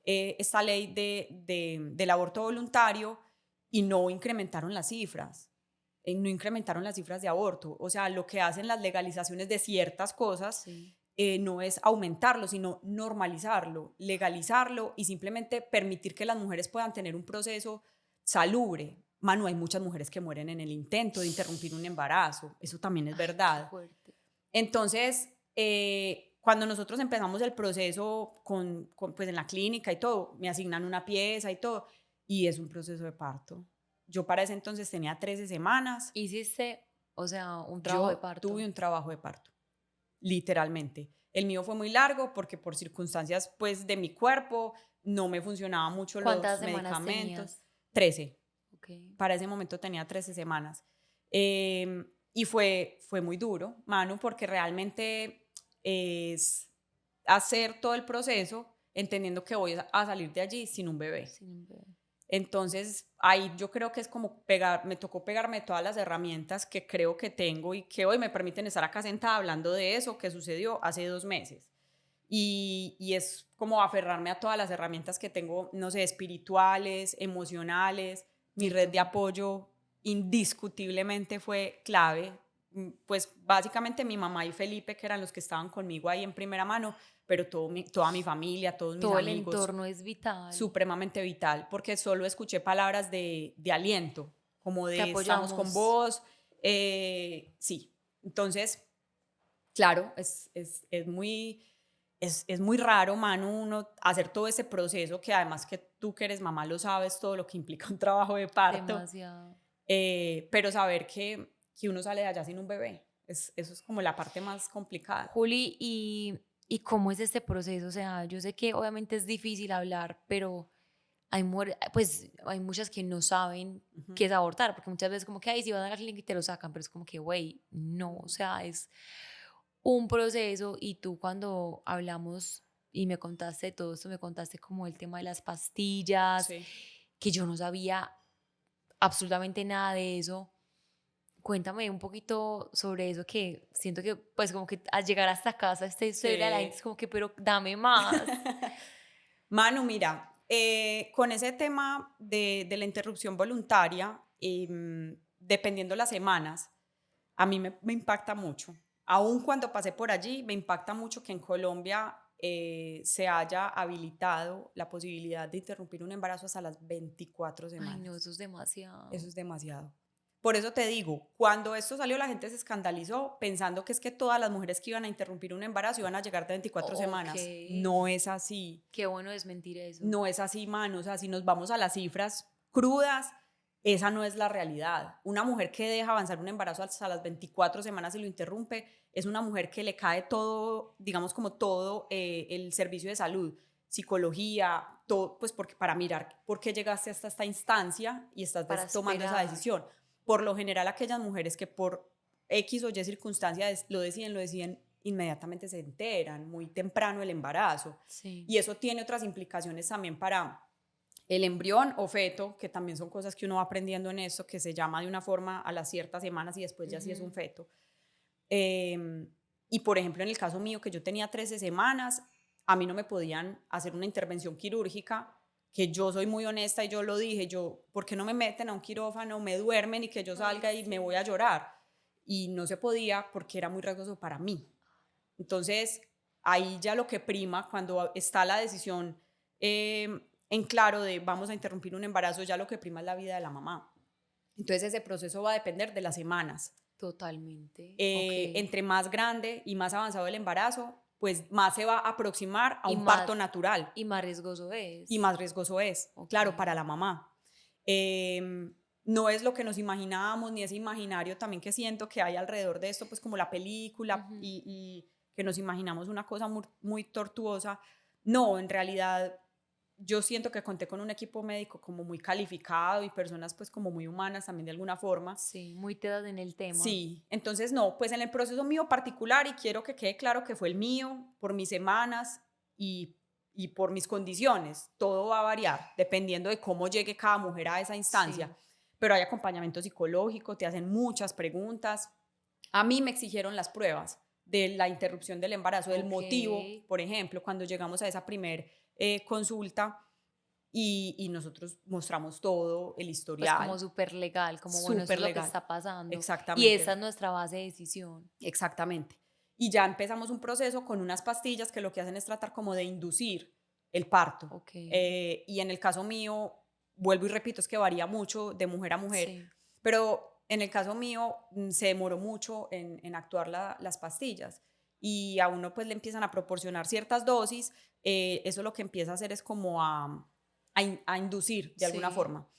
esta ley del aborto voluntario y no incrementaron las cifras. No incrementaron las cifras de aborto. O sea, lo que hacen las legalizaciones de ciertas cosas Sí. no es aumentarlo, sino normalizarlo, legalizarlo y simplemente permitir que las mujeres puedan tener un proceso salubre. Manu, hay muchas mujeres que mueren en el intento de interrumpir un embarazo. Eso también es Ay, qué verdad. fuerte. Entonces, cuando nosotros empezamos el proceso pues en la clínica y todo, me asignan una pieza y todo, y es un proceso de parto. Yo para ese entonces tenía 13 semanas, Hiciste, o sea, un trabajo de yo tuve parto. un trabajo de parto, literalmente. El mío fue muy largo porque por circunstancias pues de mi cuerpo no me funcionaban mucho ¿Cuántas los semanas medicamentos. tenías? 13. Ok. Para ese momento tenía 13 semanas. Y fue muy duro, Manu, porque realmente es hacer todo el proceso entendiendo que voy a salir de allí sin un bebé. Sin un bebé. Entonces, ahí yo creo que es como me tocó pegarme todas las herramientas que creo que tengo y que hoy me permiten estar acá sentada hablando de eso que sucedió hace 2 meses. Y es como aferrarme a todas las herramientas que tengo, no sé, espirituales, emocionales. Mi De red de todo. apoyo indiscutiblemente fue clave. Pues básicamente mi mamá y Felipe, que eran los que estaban conmigo ahí en primera mano, pero toda mi familia, todos mis Todo el amigos, entorno es vital. supremamente vital, porque solo escuché palabras de aliento, como Te de estamos con apoyamos. vos. Sí, entonces, claro, es muy raro, Manu, uno hacer todo ese proceso, que además que tú que eres mamá lo sabes, todo lo que implica un trabajo de parto, Demasiado. pero saber que uno sale de allá sin un bebé, eso es como la parte más complicada. Juli, ¿y cómo es este proceso? O sea, yo sé que obviamente es difícil hablar, pero pues hay muchas que no saben Ujú. qué es abortar, porque muchas veces como que, ay, si van a la clínica y te lo sacan, pero es como que, güey, no, o sea, es un proceso y tú cuando hablamos y me contaste todo esto, me contaste como el tema de las pastillas, Sí. que yo no sabía absolutamente nada de eso. Cuéntame un poquito sobre eso, que siento que pues como que al llegar hasta casa esta historia la gente Sí. es como que, pero dame más. Manu, mira, con ese tema de la interrupción voluntaria, dependiendo las semanas, a mí me impacta mucho. Aún cuando pasé por allí, me impacta mucho que en Colombia se haya habilitado la posibilidad de interrumpir un embarazo hasta las 24 Ay, no, semanas. eso es Eso demasiado. es demasiado. Por eso te digo, cuando esto salió la gente se escandalizó pensando que es que todas las mujeres que iban a interrumpir un embarazo iban a llegar de 24 Ok, semanas. No es así. qué bueno desmentir eso. No es así, mano. O sea, si nos vamos a las cifras crudas, esa no es la realidad. Una mujer que deja avanzar un embarazo hasta las 24 semanas y lo interrumpe, es una mujer que le cae todo, digamos como todo el servicio de salud, psicología, todo, pues porque para mirar por qué llegaste hasta esta instancia y estás Para tomando esa esperar. decisión. Por lo general, aquellas mujeres que por X o Y circunstancias lo deciden inmediatamente se enteran, muy temprano el embarazo. Sí. Y eso tiene otras implicaciones también para el embrión o feto, que también son cosas que uno va aprendiendo en esto, que se llama de una forma a las ciertas semanas y después ya sí es un Ujú. feto. Y por ejemplo, en el caso mío, que yo tenía 13 semanas, a mí no me podían hacer una intervención quirúrgica, que yo soy muy honesta y yo lo dije, ¿por qué no me meten a un quirófano, me duermen y que yo Ay, salga y me voy sí. a llorar? Y no se podía porque era muy riesgoso para mí. Entonces, ahí ya lo que prima cuando está la decisión en claro de vamos a interrumpir un embarazo, ya lo que prima es la vida de la mamá. Entonces, ese proceso va a depender de las semanas. Totalmente. Ok. Entre más grande y más avanzado el embarazo, pues más se va a aproximar a Y un más, parto natural y más riesgoso y es. más riesgoso es, Ok. claro, para la mamá. No es lo que nos imaginábamos, ni ese imaginario también que siento que hay alrededor de esto, pues como la película Ujú. que nos imaginamos una cosa muy, muy tortuosa. No, en realidad yo siento que conté con un equipo médico como muy calificado y personas pues como muy humanas también de alguna forma. Sí, muy tedas en el tema. Sí, entonces no, pues en el proceso mío particular, y quiero que quede claro que fue el mío, por mis semanas y por mis condiciones, todo va a variar dependiendo de cómo llegue cada mujer a esa instancia, Sí. pero hay acompañamiento psicológico, te hacen muchas preguntas. A mí me exigieron las pruebas de la interrupción del embarazo, del Ok. motivo, por ejemplo, cuando llegamos a esa primer consulta y nosotros mostramos todo, el Pues como historial, súper legal, como bueno, eso súper es lo que legal, está pasando. Y esa exactamente. es nuestra base de decisión. Exactamente. Y ya empezamos un proceso con unas pastillas que lo que hacen es tratar como de inducir el parto. Ok. Y en el caso mío, vuelvo y repito, es que varía mucho de mujer a mujer, Sí. pero en el caso mío se demoró mucho en actuar las pastillas y a uno pues le empiezan a proporcionar ciertas dosis, eso lo que empieza a hacer es como a inducir de alguna Sí. forma,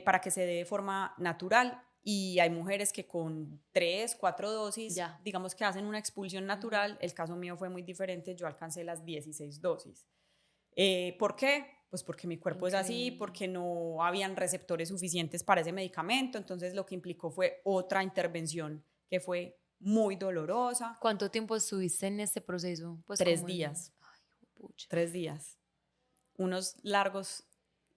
para que se dé de forma natural, y hay mujeres que con 3, 4 dosis, Ya. digamos que hacen una expulsión Ujú. natural. El caso mío fue muy diferente, yo alcancé las 16 dosis. ¿Por qué? Pues porque mi cuerpo es así, Increíble. porque no habían receptores suficientes para ese medicamento, entonces lo que implicó fue otra intervención que fue muy dolorosa. ¿Cuánto tiempo estuviste en este proceso? Pues tres como en... días, Ay, pucha. 3 días, unos largos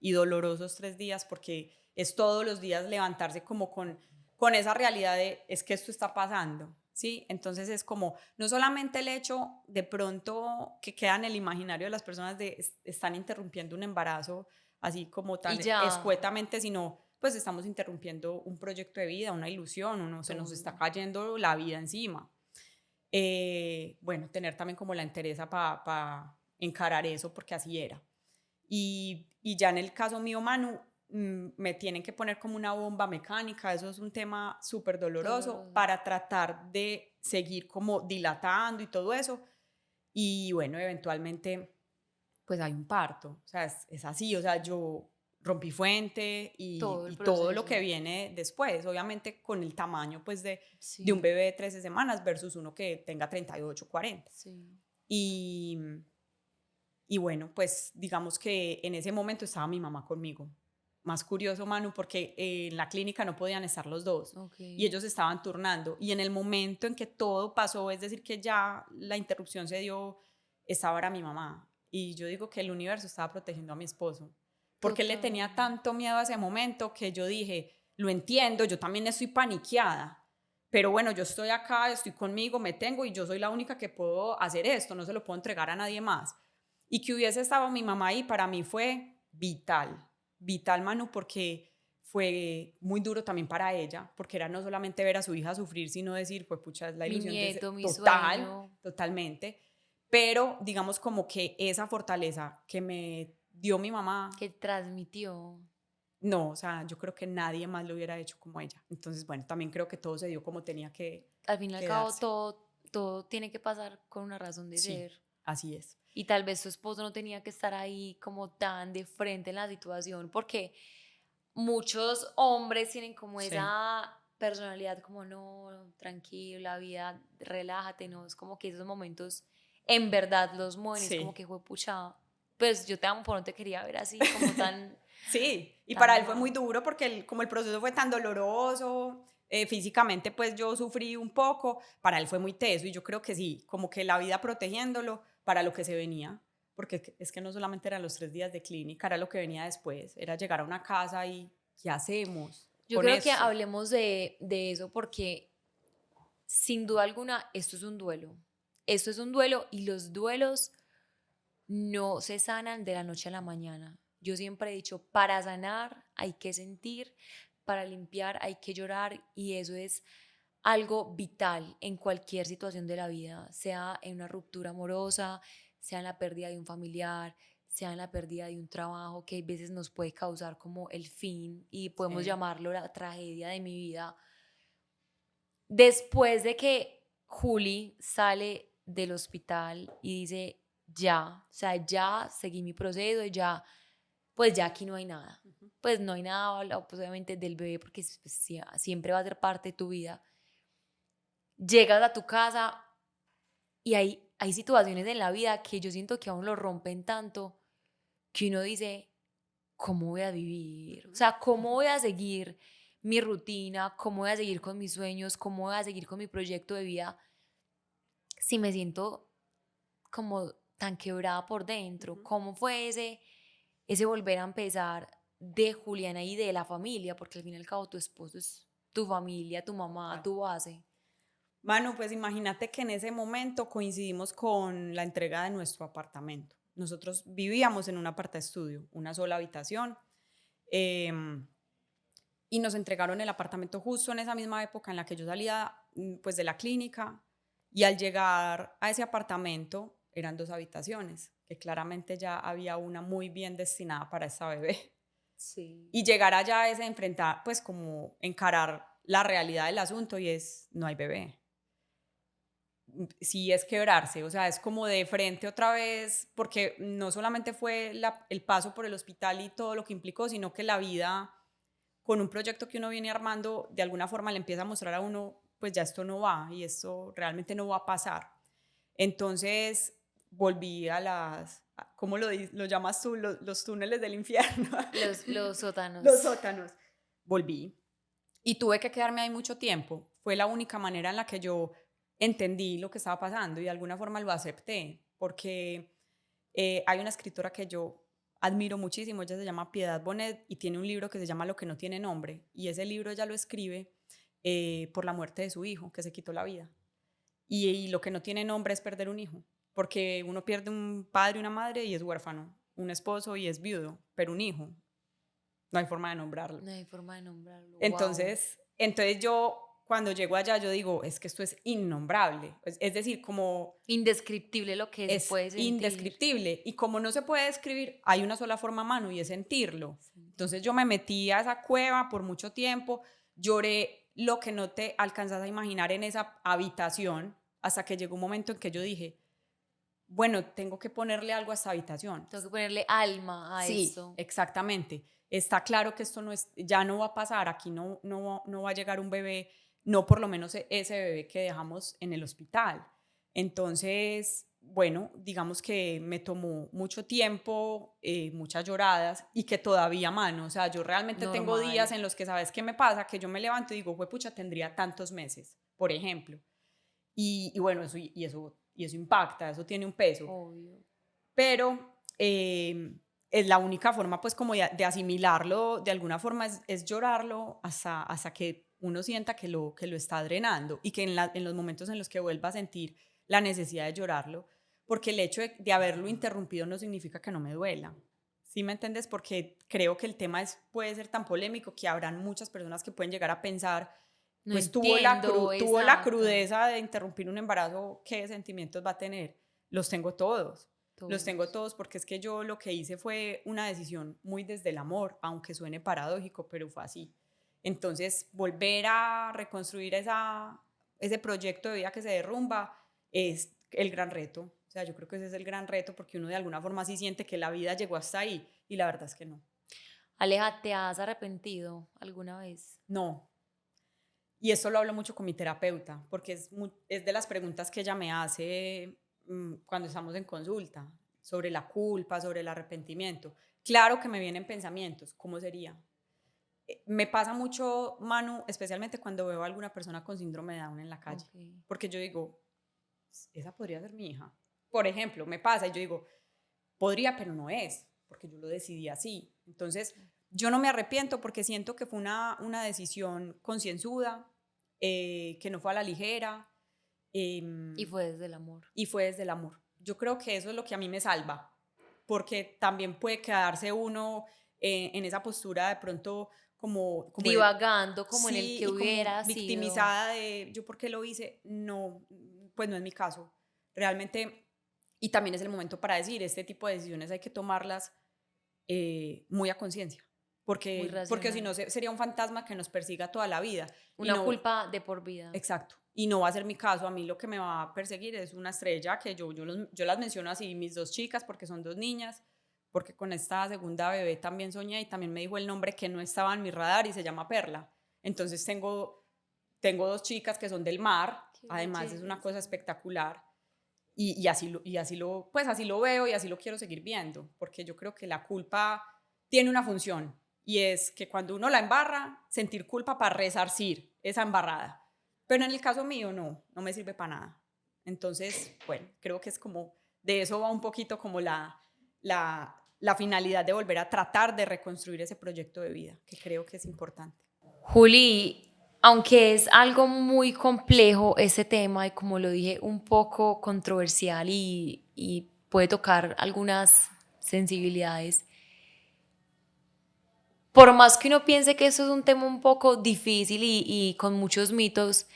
y dolorosos 3 días, porque es todos los días levantarse como con esa realidad de es que esto está pasando, ¿sí? Entonces es como no solamente el hecho de pronto que queda en el imaginario de las personas de están interrumpiendo un embarazo así como Y tan ya, escuetamente, sino pues estamos interrumpiendo un proyecto de vida, una ilusión, se nos está todo. cayendo la vida encima. Bueno, tener también como la entereza para encarar eso, porque así era. Y ya en el caso mío, Manu, me tienen que poner como una bomba mecánica, eso es un tema súper doloroso, Doloroso. para tratar de seguir como dilatando y todo eso. Y bueno, eventualmente, pues hay un parto, o sea, es así, o sea, yo rompí fuente Todo el y todo lo que proceso. viene después, obviamente con el tamaño pues de un Sí, bebé de 13 semanas versus uno que tenga 38, 40. sí. Y, y bueno, pues digamos que en ese momento estaba mi mamá conmigo. Más curioso, Manu, porque en la clínica no podían estar los dos Ok. y ellos estaban turnando. Y en el momento en que todo pasó, es decir, que ya la interrupción se dio, estaba era mi mamá. Y yo digo que el universo estaba protegiendo a mi esposo, porque él le Total. tenía tanto miedo a ese momento que yo dije, lo entiendo, yo también estoy paniqueada, pero bueno, yo estoy acá, estoy conmigo, me tengo y yo soy la única que puedo hacer esto, no se lo puedo entregar a nadie más. Y que hubiese estado mi mamá ahí para mí fue vital, vital, Manu, porque fue muy duro también para ella, porque era no solamente ver a su hija sufrir, sino decir, pues pucha, es la Mi ilusión de nieto, mi total, sueño, totalmente. Pero digamos como que esa fortaleza que me dio mi mamá, que transmitió. no, o sea, yo creo que nadie más lo hubiera hecho como ella. Entonces, bueno, también creo que todo se dio como tenía Al fin y al que cabo, darse. todo tiene que pasar con una razón de Sí, ser. así es. Y tal vez su esposo no tenía que estar ahí como tan de frente en la situación, porque muchos hombres tienen como Sí, esa personalidad como no, tranquilo, la vida, relájate, no, es como que esos momentos en verdad los mueven, es como sí. que fue pucha, pues yo te amo, pero no te quería ver así como tan, Sí, y para tan él fue muy mal. duro porque como el proceso fue tan doloroso, físicamente pues yo sufrí un poco, para él fue muy teso y yo creo que sí, como que la vida protegiéndolo para lo que se venía, porque es que no solamente eran los 3 días de clínica, era lo que venía después, era llegar a una casa y ¿qué hacemos Yo con creo que esto? hablemos de eso porque sin duda alguna esto es un duelo. Esto es un duelo y los duelos no se sanan de la noche a la mañana. Yo siempre he dicho, para sanar hay que sentir, para limpiar hay que llorar y eso es algo vital en cualquier situación de la vida, sea en una ruptura amorosa, sea en la pérdida de un familiar, sea en la pérdida de un trabajo que a veces nos puede causar como el fin y podemos Sí, llamarlo la tragedia de mi vida. Después de que Juli sale del hospital y dice, ya, o sea, ya seguí mi proceso, ya, pues ya aquí no hay nada. ujú, Pues no hay nada, pues obviamente del bebé, porque pues, siempre va a ser parte de tu vida. Llegas a tu casa, Y hay situaciones en la vida que yo siento que a uno lo rompen tanto que uno dice, ¿cómo voy a vivir? O sea, ¿cómo voy a seguir mi rutina? ¿Cómo voy a seguir con mis sueños? ¿Cómo voy a seguir con mi proyecto de vida si me siento como tan quebrada por dentro? Ujú. ¿Cómo fue ese volver a empezar de Juliana y de la familia? Porque al fin y al cabo tu esposo es tu familia, tu mamá, Claro. tu base. Manu, pues imagínate que en ese momento coincidimos con la entrega de nuestro apartamento. Nosotros vivíamos en un aparta estudio, una sola habitación, em, y nos entregaron el apartamento justo en esa misma época en la que yo salía pues de la clínica, y al llegar a ese apartamento eran dos habitaciones, que claramente ya había una muy bien destinada para esta bebé. Sí. Y llegar allá es enfrentar, pues como encarar la realidad del asunto y es, no hay bebé. Sí, es quebrarse, o sea, es como de frente otra vez, porque no solamente fue el paso por el hospital y todo lo que implicó, sino que la vida con un proyecto que uno viene armando, de alguna forma le empieza a mostrar a uno, pues ya esto no va y esto realmente no va a pasar. Entonces volví a ¿cómo lo llamas tú? Los túneles del infierno, Los los sótanos. sótanos. Volví y tuve que quedarme ahí mucho tiempo. Fue la única manera en la que yo entendí lo que estaba pasando y de alguna forma lo acepté, porque hay una escritora que yo admiro muchísimo, ella se llama Piedad Bonet y tiene un libro que se llama Lo que no tiene nombre, y ese libro ella lo escribe por la muerte de su hijo, que se quitó la vida. Y lo que no tiene nombre es perder un hijo, porque uno pierde un padre y una madre y es huérfano, un esposo y es viudo, pero un hijo, no hay forma de nombrarlo. No hay forma de nombrarlo. Wow. Entonces yo cuando llego allá yo digo, es que esto es innombrable, es decir, como Indescriptible lo que se es puede sentir. indescriptible y como no se puede describir, hay una sola forma a mano y es sentirlo. Entonces Sentirlo. yo me metí a esa cueva por mucho tiempo, lloré lo que no te alcanzas a imaginar en esa habitación, hasta que llegó un momento en que yo dije, bueno, tengo que ponerle algo a esta habitación. Tengo que ponerle alma a Sí, esto. exactamente. Está claro que esto no es, ya no va a pasar, aquí no va a llegar un bebé, no por lo menos ese bebé que dejamos en el hospital. Entonces, bueno, digamos que me tomó mucho tiempo, muchas lloradas y que todavía mano, o sea, yo realmente tengo días Normal. en los que, ¿sabes qué me pasa? Que yo me levanto y digo, pucha, tendría tantos meses, por ejemplo. Y bueno, eso impacta, eso tiene un peso, Obvio. pero es la única forma pues como de asimilarlo, de alguna forma es llorarlo hasta que uno sienta que lo está drenando y que en los momentos en los que vuelva a sentir la necesidad de llorarlo, porque el hecho de haberlo interrumpido no significa que no me duela. ¿Sí me entiendes? Porque creo que el tema puede ser tan polémico que habrán muchas personas que pueden llegar a pensar, No pues entiendo, tuvo la exacto. crudeza de interrumpir un embarazo, ¿qué sentimientos va a tener? Los tengo todos. Los tengo Todos. todos porque es que yo lo que hice fue una decisión muy desde el amor, aunque suene paradójico, pero fue así. Entonces, volver a reconstruir ese proyecto de vida que se derrumba es el gran reto. O sea, yo creo que ese es el gran reto porque uno de alguna forma sí siente que la vida llegó hasta ahí y la verdad es que no. Aleja, ¿te has arrepentido alguna vez? No. Y eso lo hablo mucho con mi terapeuta porque es de las preguntas que ella me hace cuando estamos en consulta, sobre la culpa, sobre el arrepentimiento. Claro que me vienen pensamientos, ¿cómo sería? Me pasa mucho, Manu, especialmente cuando veo a alguna persona con síndrome de Down en la calle, Ok. porque yo digo, esa podría ser mi hija. Por ejemplo, me pasa y yo digo, podría, pero no es, porque yo lo decidí así. Entonces, yo no me arrepiento porque siento que fue una decisión concienzuda, que no fue a la ligera, Y em, fue desde el amor. y fue desde el amor. Yo creo que eso es lo que a mí me salva, porque también puede quedarse uno en esa postura de pronto como de, Divagando como en el sí, que y como hubiera sido. victimizada de yo por qué lo hice. No, pues no es mi caso. Realmente, y también es el momento para decir, este tipo de decisiones hay que tomarlas muy a conciencia, Muy porque si no racional. sería un fantasma que nos persiga toda la vida. Y Una no, culpa de por vida. exacto. Y no va a ser mi caso. A mí lo que me va a perseguir es una estrella que yo las menciono así, mis dos chicas, porque son dos niñas, porque con esta segunda bebé también soñé y también me dijo el nombre que no estaba en mi radar y se llama Perla. Entonces tengo dos chicas que son del mar, Qué además es una cosa belleza. espectacular. pues así lo veo y así lo quiero seguir viendo, porque yo creo que la culpa tiene una función y es que cuando uno la embarra, sentir culpa para resarcir esa embarrada. Pero en el caso mío no me sirve para nada. Entonces, bueno, creo que es como, de eso va un poquito como la finalidad de volver a tratar de reconstruir ese proyecto de vida, que creo que es importante. Juli, aunque es algo muy complejo ese tema y como lo dije, un poco controversial y puede tocar algunas sensibilidades, por más que uno piense que eso es un tema un poco difícil y con muchos mitos,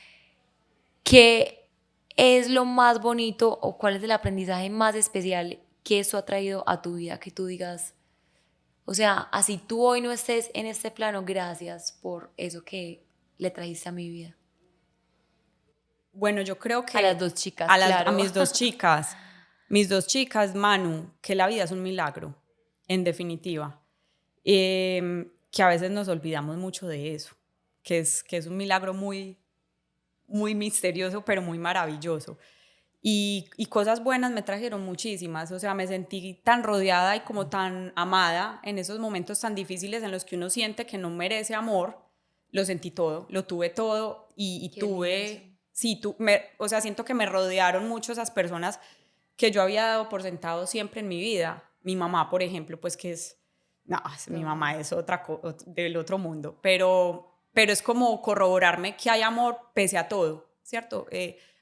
¿qué es lo más bonito o cuál es el aprendizaje más especial que eso ha traído a tu vida? Que tú digas, o sea, así tú hoy no estés en este plano, gracias por eso que le trajiste a mi vida. Bueno, yo creo A las que dos chicas, a claro. mis dos chicas, Manu, que la vida es un milagro, en definitiva. Que a veces nos olvidamos mucho de eso, que es un milagro muy misterioso, pero muy maravilloso. Y cosas buenas me trajeron muchísimas, o sea, me sentí tan rodeada y como tan amada en esos momentos tan difíciles en los que uno siente que no merece amor, lo sentí todo, lo tuve todo y Qué hermoso. tuve, sí, o sea, siento que me rodearon mucho esas personas que yo había dado por sentado siempre en mi vida. Mi mamá, por ejemplo, pues que es, no, mi mamá es del otro mundo, pero es como corroborarme que hay amor pese a todo, ¿cierto?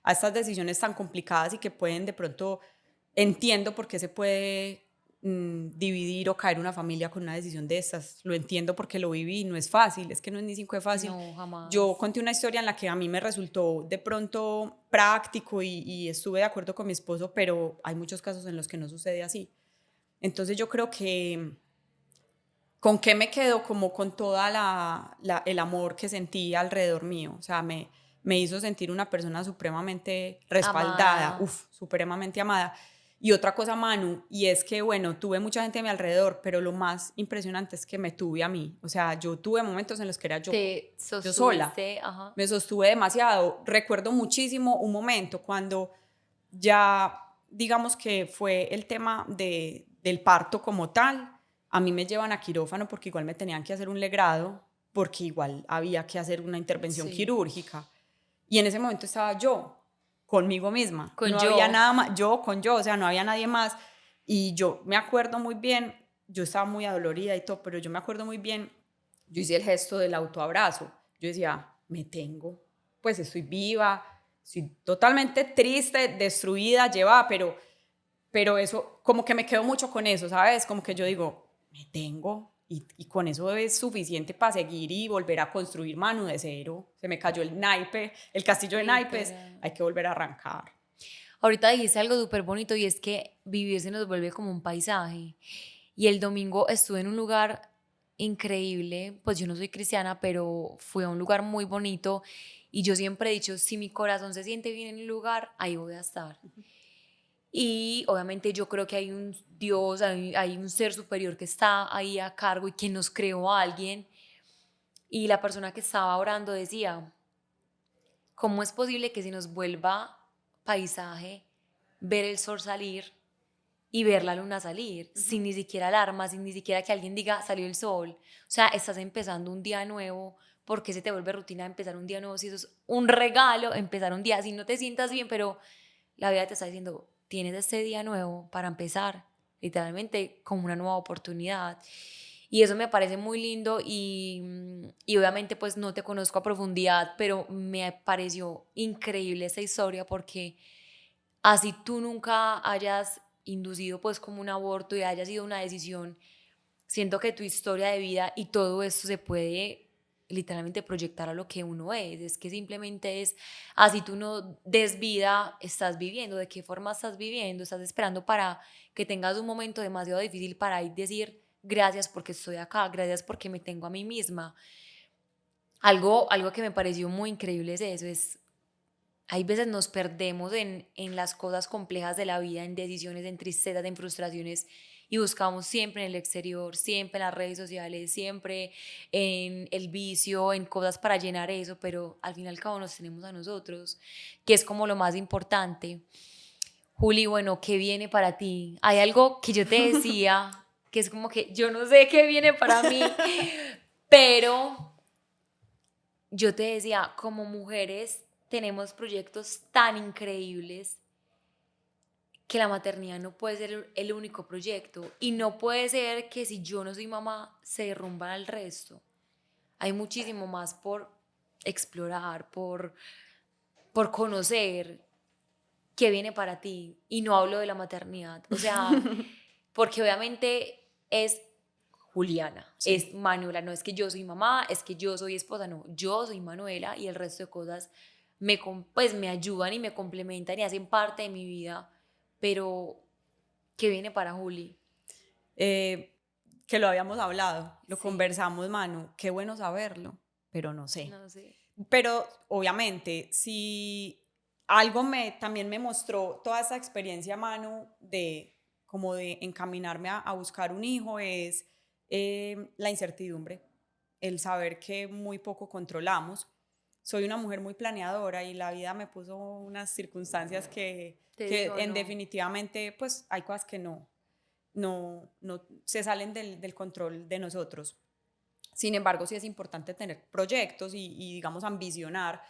A estas decisiones tan complicadas y que pueden de pronto, entiendo por qué se puede dividir o caer una familia con una decisión de estas, lo entiendo porque lo viví, no es fácil, es que no es ni cinco de fácil. No, jamás. Yo conté una historia en la que a mí me resultó de pronto práctico y estuve de acuerdo con mi esposo, pero hay muchos casos en los que no sucede así. Entonces yo creo que ¿con qué me quedo? Como con toda el amor que sentí alrededor mío. O sea, me hizo sentir una persona supremamente respaldada, Amada. supremamente amada. Y otra cosa, Manu, y es que, bueno, tuve mucha gente a mi alrededor, pero lo más impresionante es que me tuve a mí. O sea, yo tuve momentos en los que era Te yo sola. sostuviste, ajá. Me sostuve demasiado. Recuerdo muchísimo un momento cuando ya, digamos que fue el tema del parto como tal. A mí me llevan a quirófano porque igual me tenían que hacer un legrado, porque igual había que hacer una intervención Sí. quirúrgica. Y en ese momento estaba yo, conmigo misma. Con No había yo. nada más, yo con yo, o sea, no había nadie más. Y yo me acuerdo muy bien, yo estaba muy adolorida y todo, pero yo me acuerdo muy bien, yo hice el gesto del autoabrazo. Yo decía, me tengo, pues estoy viva, estoy totalmente triste, destruida, llevada, pero eso, como que me quedo mucho con eso, ¿sabes? Como que yo digo, me tengo y con eso es suficiente para seguir y volver a construir mano de cero. Se me cayó el naipe, el castillo de naipes, Literal. hay que volver a arrancar. Ahorita dijiste algo súper bonito y es que vivir se nos vuelve como un paisaje. Y el domingo estuve en un lugar increíble, pues yo no soy cristiana, pero fue a un lugar muy bonito y yo siempre he dicho, si mi corazón se siente bien en el lugar, ahí voy a estar. Y obviamente yo creo que hay un Dios, hay un ser superior que está ahí a cargo y que nos creó a alguien. Y la persona que estaba orando decía, ¿cómo es posible que se nos vuelva paisaje ver el sol salir y ver la luna salir, sin ni siquiera alarma, sin ni siquiera que alguien diga salió el sol? O sea, estás empezando un día nuevo, ¿por qué se te vuelve rutina empezar un día nuevo? Si eso es un regalo, empezar un día, si no te sientas bien, pero la vida te está diciendo, tienes este día nuevo para empezar, literalmente como una nueva oportunidad. Y eso me parece muy lindo y obviamente pues no te conozco a profundidad, pero me pareció increíble esta historia porque así tú nunca hayas inducido pues como un aborto y haya sido una decisión, siento que tu historia de vida y todo esto se puede literalmente proyectar a lo que uno es que simplemente es, así tú no des vida, estás viviendo, ¿de qué forma estás viviendo? Estás esperando para que tengas un momento demasiado difícil para ir decir gracias porque estoy acá, gracias porque me tengo a mí misma. Algo que me pareció muy increíble es eso, es hay veces nos perdemos en las cosas complejas de la vida, en decisiones, en tristezas, en frustraciones y buscamos siempre en el exterior, siempre en las redes sociales, siempre en el vicio, en cosas para llenar eso, pero al fin y al cabo nos tenemos a nosotros, que es como lo más importante. Juli, bueno, ¿qué viene para ti? Hay algo que yo te decía, que es como que yo no sé qué viene para mí, pero yo te decía, como mujeres tenemos proyectos tan increíbles que la maternidad no puede ser el único proyecto y no puede ser que si yo no soy mamá se derrumba el resto. Hay muchísimo más por explorar, por conocer qué viene para ti. Y no hablo de la maternidad. O sea, porque obviamente es Juliana, Sí. es Manuela. No es que yo soy mamá, es que yo soy esposa. No, yo soy Manuela y el resto de cosas pues, me ayudan y me complementan y hacen parte de mi vida. Pero, ¿qué viene para Juli? Eh, que lo habíamos hablado, lo Sí, conversamos, Manu, qué bueno saberlo, pero no sé. no sé. Pero obviamente, si algo también me mostró toda esa experiencia, Manu, de como de encaminarme a buscar un hijo, es la incertidumbre, el saber que muy poco controlamos. Soy una mujer muy planeadora y la vida me puso unas circunstancias Te que digo, en no. definitivamente, pues hay cosas que no se salen del control de nosotros. Sin embargo, sí es importante tener proyectos y digamos, ambicionar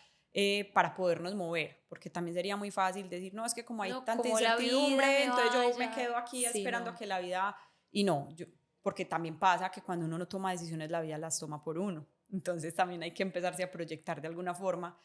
para podernos mover, porque también sería muy fácil decir, no, es que como hay No, tanta como la vida incertidumbre, me entonces yo me vaya. quedo aquí Sí, esperando a no. que la vida, y no, porque también pasa que cuando uno no toma decisiones, la vida las toma por uno. Entonces también hay que empezarse a proyectar de alguna forma.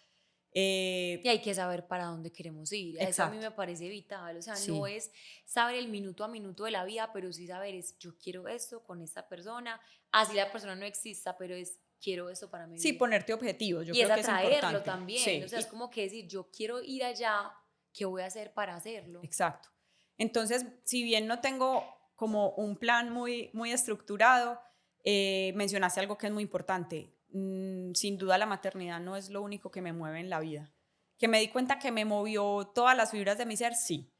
Y hay que saber para dónde queremos ir. Eso a mí Exacto, me parece vital. O sea, no sí. es saber el minuto a minuto de la vida, pero sí saber es yo quiero esto con esta persona. Así la persona no exista, pero es quiero esto para mi Sí, vida. ponerte objetivos, yo Y es creo que es atraerlo importante. también. O Sí, sea, es como que decir yo quiero ir allá, ¿qué voy a hacer para hacerlo? exacto. Entonces, si bien no tengo como un plan muy estructurado, mencionaste algo que es muy importante. Sin duda la maternidad no es lo único que me mueve en la vida. Que me di cuenta que me movió todas las fibras de mi ser, sí.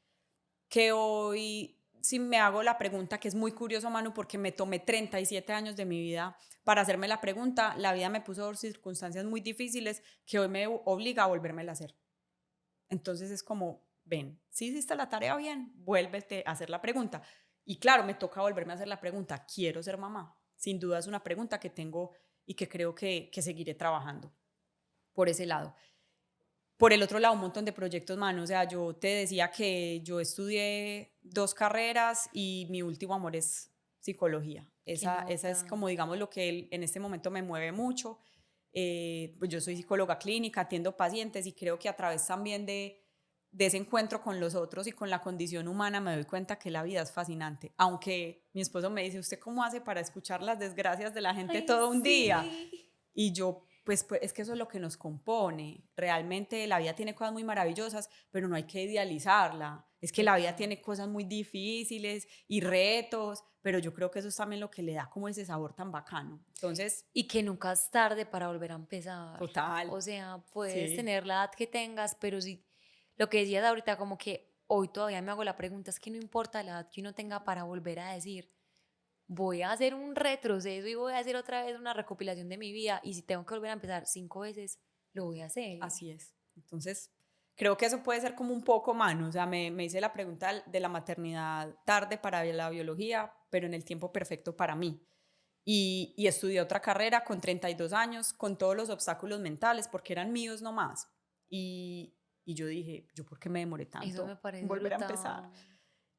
Que hoy, si me hago la pregunta, que es muy curioso, Manu, porque me tomé 37 años de mi vida para hacerme la pregunta, la vida me puso por circunstancias muy difíciles que hoy me obliga a volvérmela a hacer. Entonces es como, ven, si hiciste la tarea bien, vuélvete a hacer la pregunta. Y claro, me toca volverme a hacer la pregunta, ¿quiero ser mamá? Sin duda es una pregunta que tengo y que creo que seguiré trabajando por ese lado. Por el otro lado, un montón de proyectos, mano. O sea, yo te decía que yo estudié 2 carreras y mi último amor es psicología. Qué Esa es nota. como, digamos, lo que en este momento me mueve mucho. Pues yo soy psicóloga clínica, atiendo pacientes y creo que a través también de ese encuentro con los otros y con la condición humana me doy cuenta que la vida es fascinante. Aunque mi esposo me dice, ¿usted cómo hace para escuchar las desgracias de la gente Ay, todo un día? sí. Y yo, pues es que eso es lo que nos compone. Realmente la vida tiene cosas muy maravillosas, pero no hay que idealizarla. Es que la vida Total. tiene cosas muy difíciles y retos, pero yo creo que eso es también lo que le da como ese sabor tan bacano. Entonces, Y que nunca es tarde para volver a empezar. total, O sea, puedes sí, tener la edad que tengas, pero si lo que decías ahorita, como que hoy todavía me hago la pregunta, es que no importa la edad que uno tenga para volver a decir, voy a hacer un retroceso y voy a hacer otra vez una recopilación de mi vida, y si tengo que volver a empezar 5 veces, lo voy a hacer. así es. Entonces, creo que eso puede ser como un poco mano. O sea, me hice la pregunta de la maternidad tarde para la biología, pero en el tiempo perfecto para mí. Y estudié otra carrera con 32 años, con todos los obstáculos mentales, porque eran míos nomás. Y yo dije, ¿yo por qué me demoré Eso me tanto en parece volver a empezar? brutal.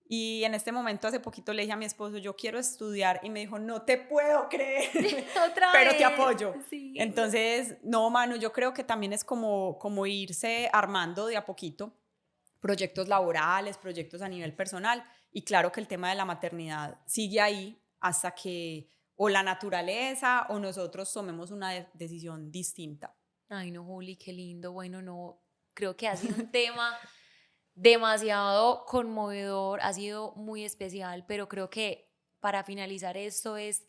Y en este momento, hace poquito le dije a mi esposo, yo quiero estudiar, y me dijo, no te puedo creer, Otra pero te vez, apoyo. sí. Entonces, no, Manu, yo creo que también es como irse armando de a poquito proyectos laborales, proyectos a nivel personal, y claro que el tema de la maternidad sigue ahí hasta que o la naturaleza o nosotros tomemos una decisión distinta. Ay, no, Juli, qué lindo. Bueno, no, creo que ha sido un tema demasiado conmovedor, ha sido muy especial, pero creo que para finalizar esto es,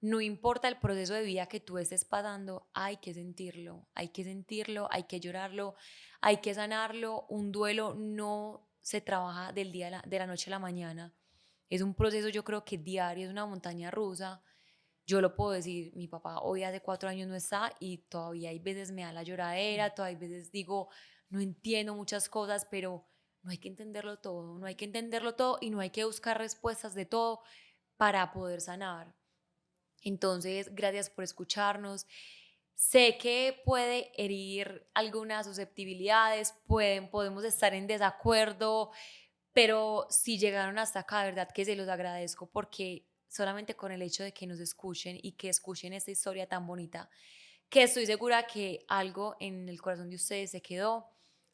no importa el proceso de vida que tú estés pasando, hay que sentirlo, hay que sentirlo, hay que llorarlo, hay que sanarlo. Un duelo no se trabaja de la noche a la mañana. Es un proceso, yo creo que diario, es una montaña rusa. Yo lo puedo decir, mi papá hoy hace 4 años no está y todavía hay veces me da la lloradera, todavía hay veces digo, no entiendo muchas cosas, pero No hay que entenderlo todo, no hay que entenderlo todo y no hay que buscar respuestas de todo para poder sanar. Entonces, gracias por escucharnos. Sé que puede herir algunas susceptibilidades, podemos estar en desacuerdo, pero si llegaron hasta acá, de verdad que se los agradezco porque solamente con el hecho de que nos escuchen y que escuchen esta historia tan bonita, que estoy segura que algo en el corazón de ustedes se quedó.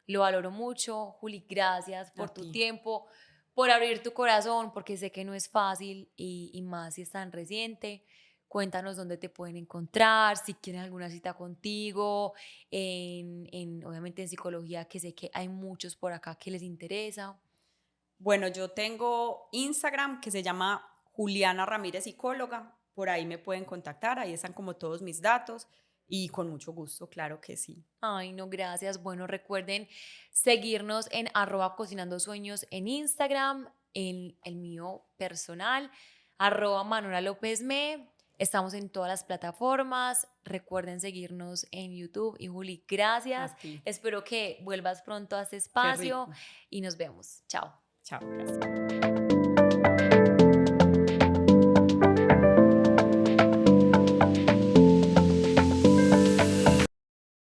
Lo valoro mucho. Juli, gracias A por tu ti. tiempo, por abrir tu corazón, porque sé que no es fácil y más si es tan reciente. Cuéntanos dónde te pueden encontrar, si quieren alguna cita contigo, obviamente en psicología, que sé que hay muchos por acá que les interesa. Bueno, yo tengo Instagram que se llama Juliana Ramírez Psicóloga. Por ahí me pueden contactar, ahí están como todos mis datos y con mucho gusto, claro que sí. Ay, no, gracias. Bueno, recuerden seguirnos en @cocinandosueños en Instagram, en el mío personal, @Manuela López Me. Estamos en todas las plataformas. Recuerden seguirnos en YouTube. Y Juli, A gracias. ti. Espero que vuelvas pronto a este Qué espacio rico. y nos vemos. Chao. Chao, gracias.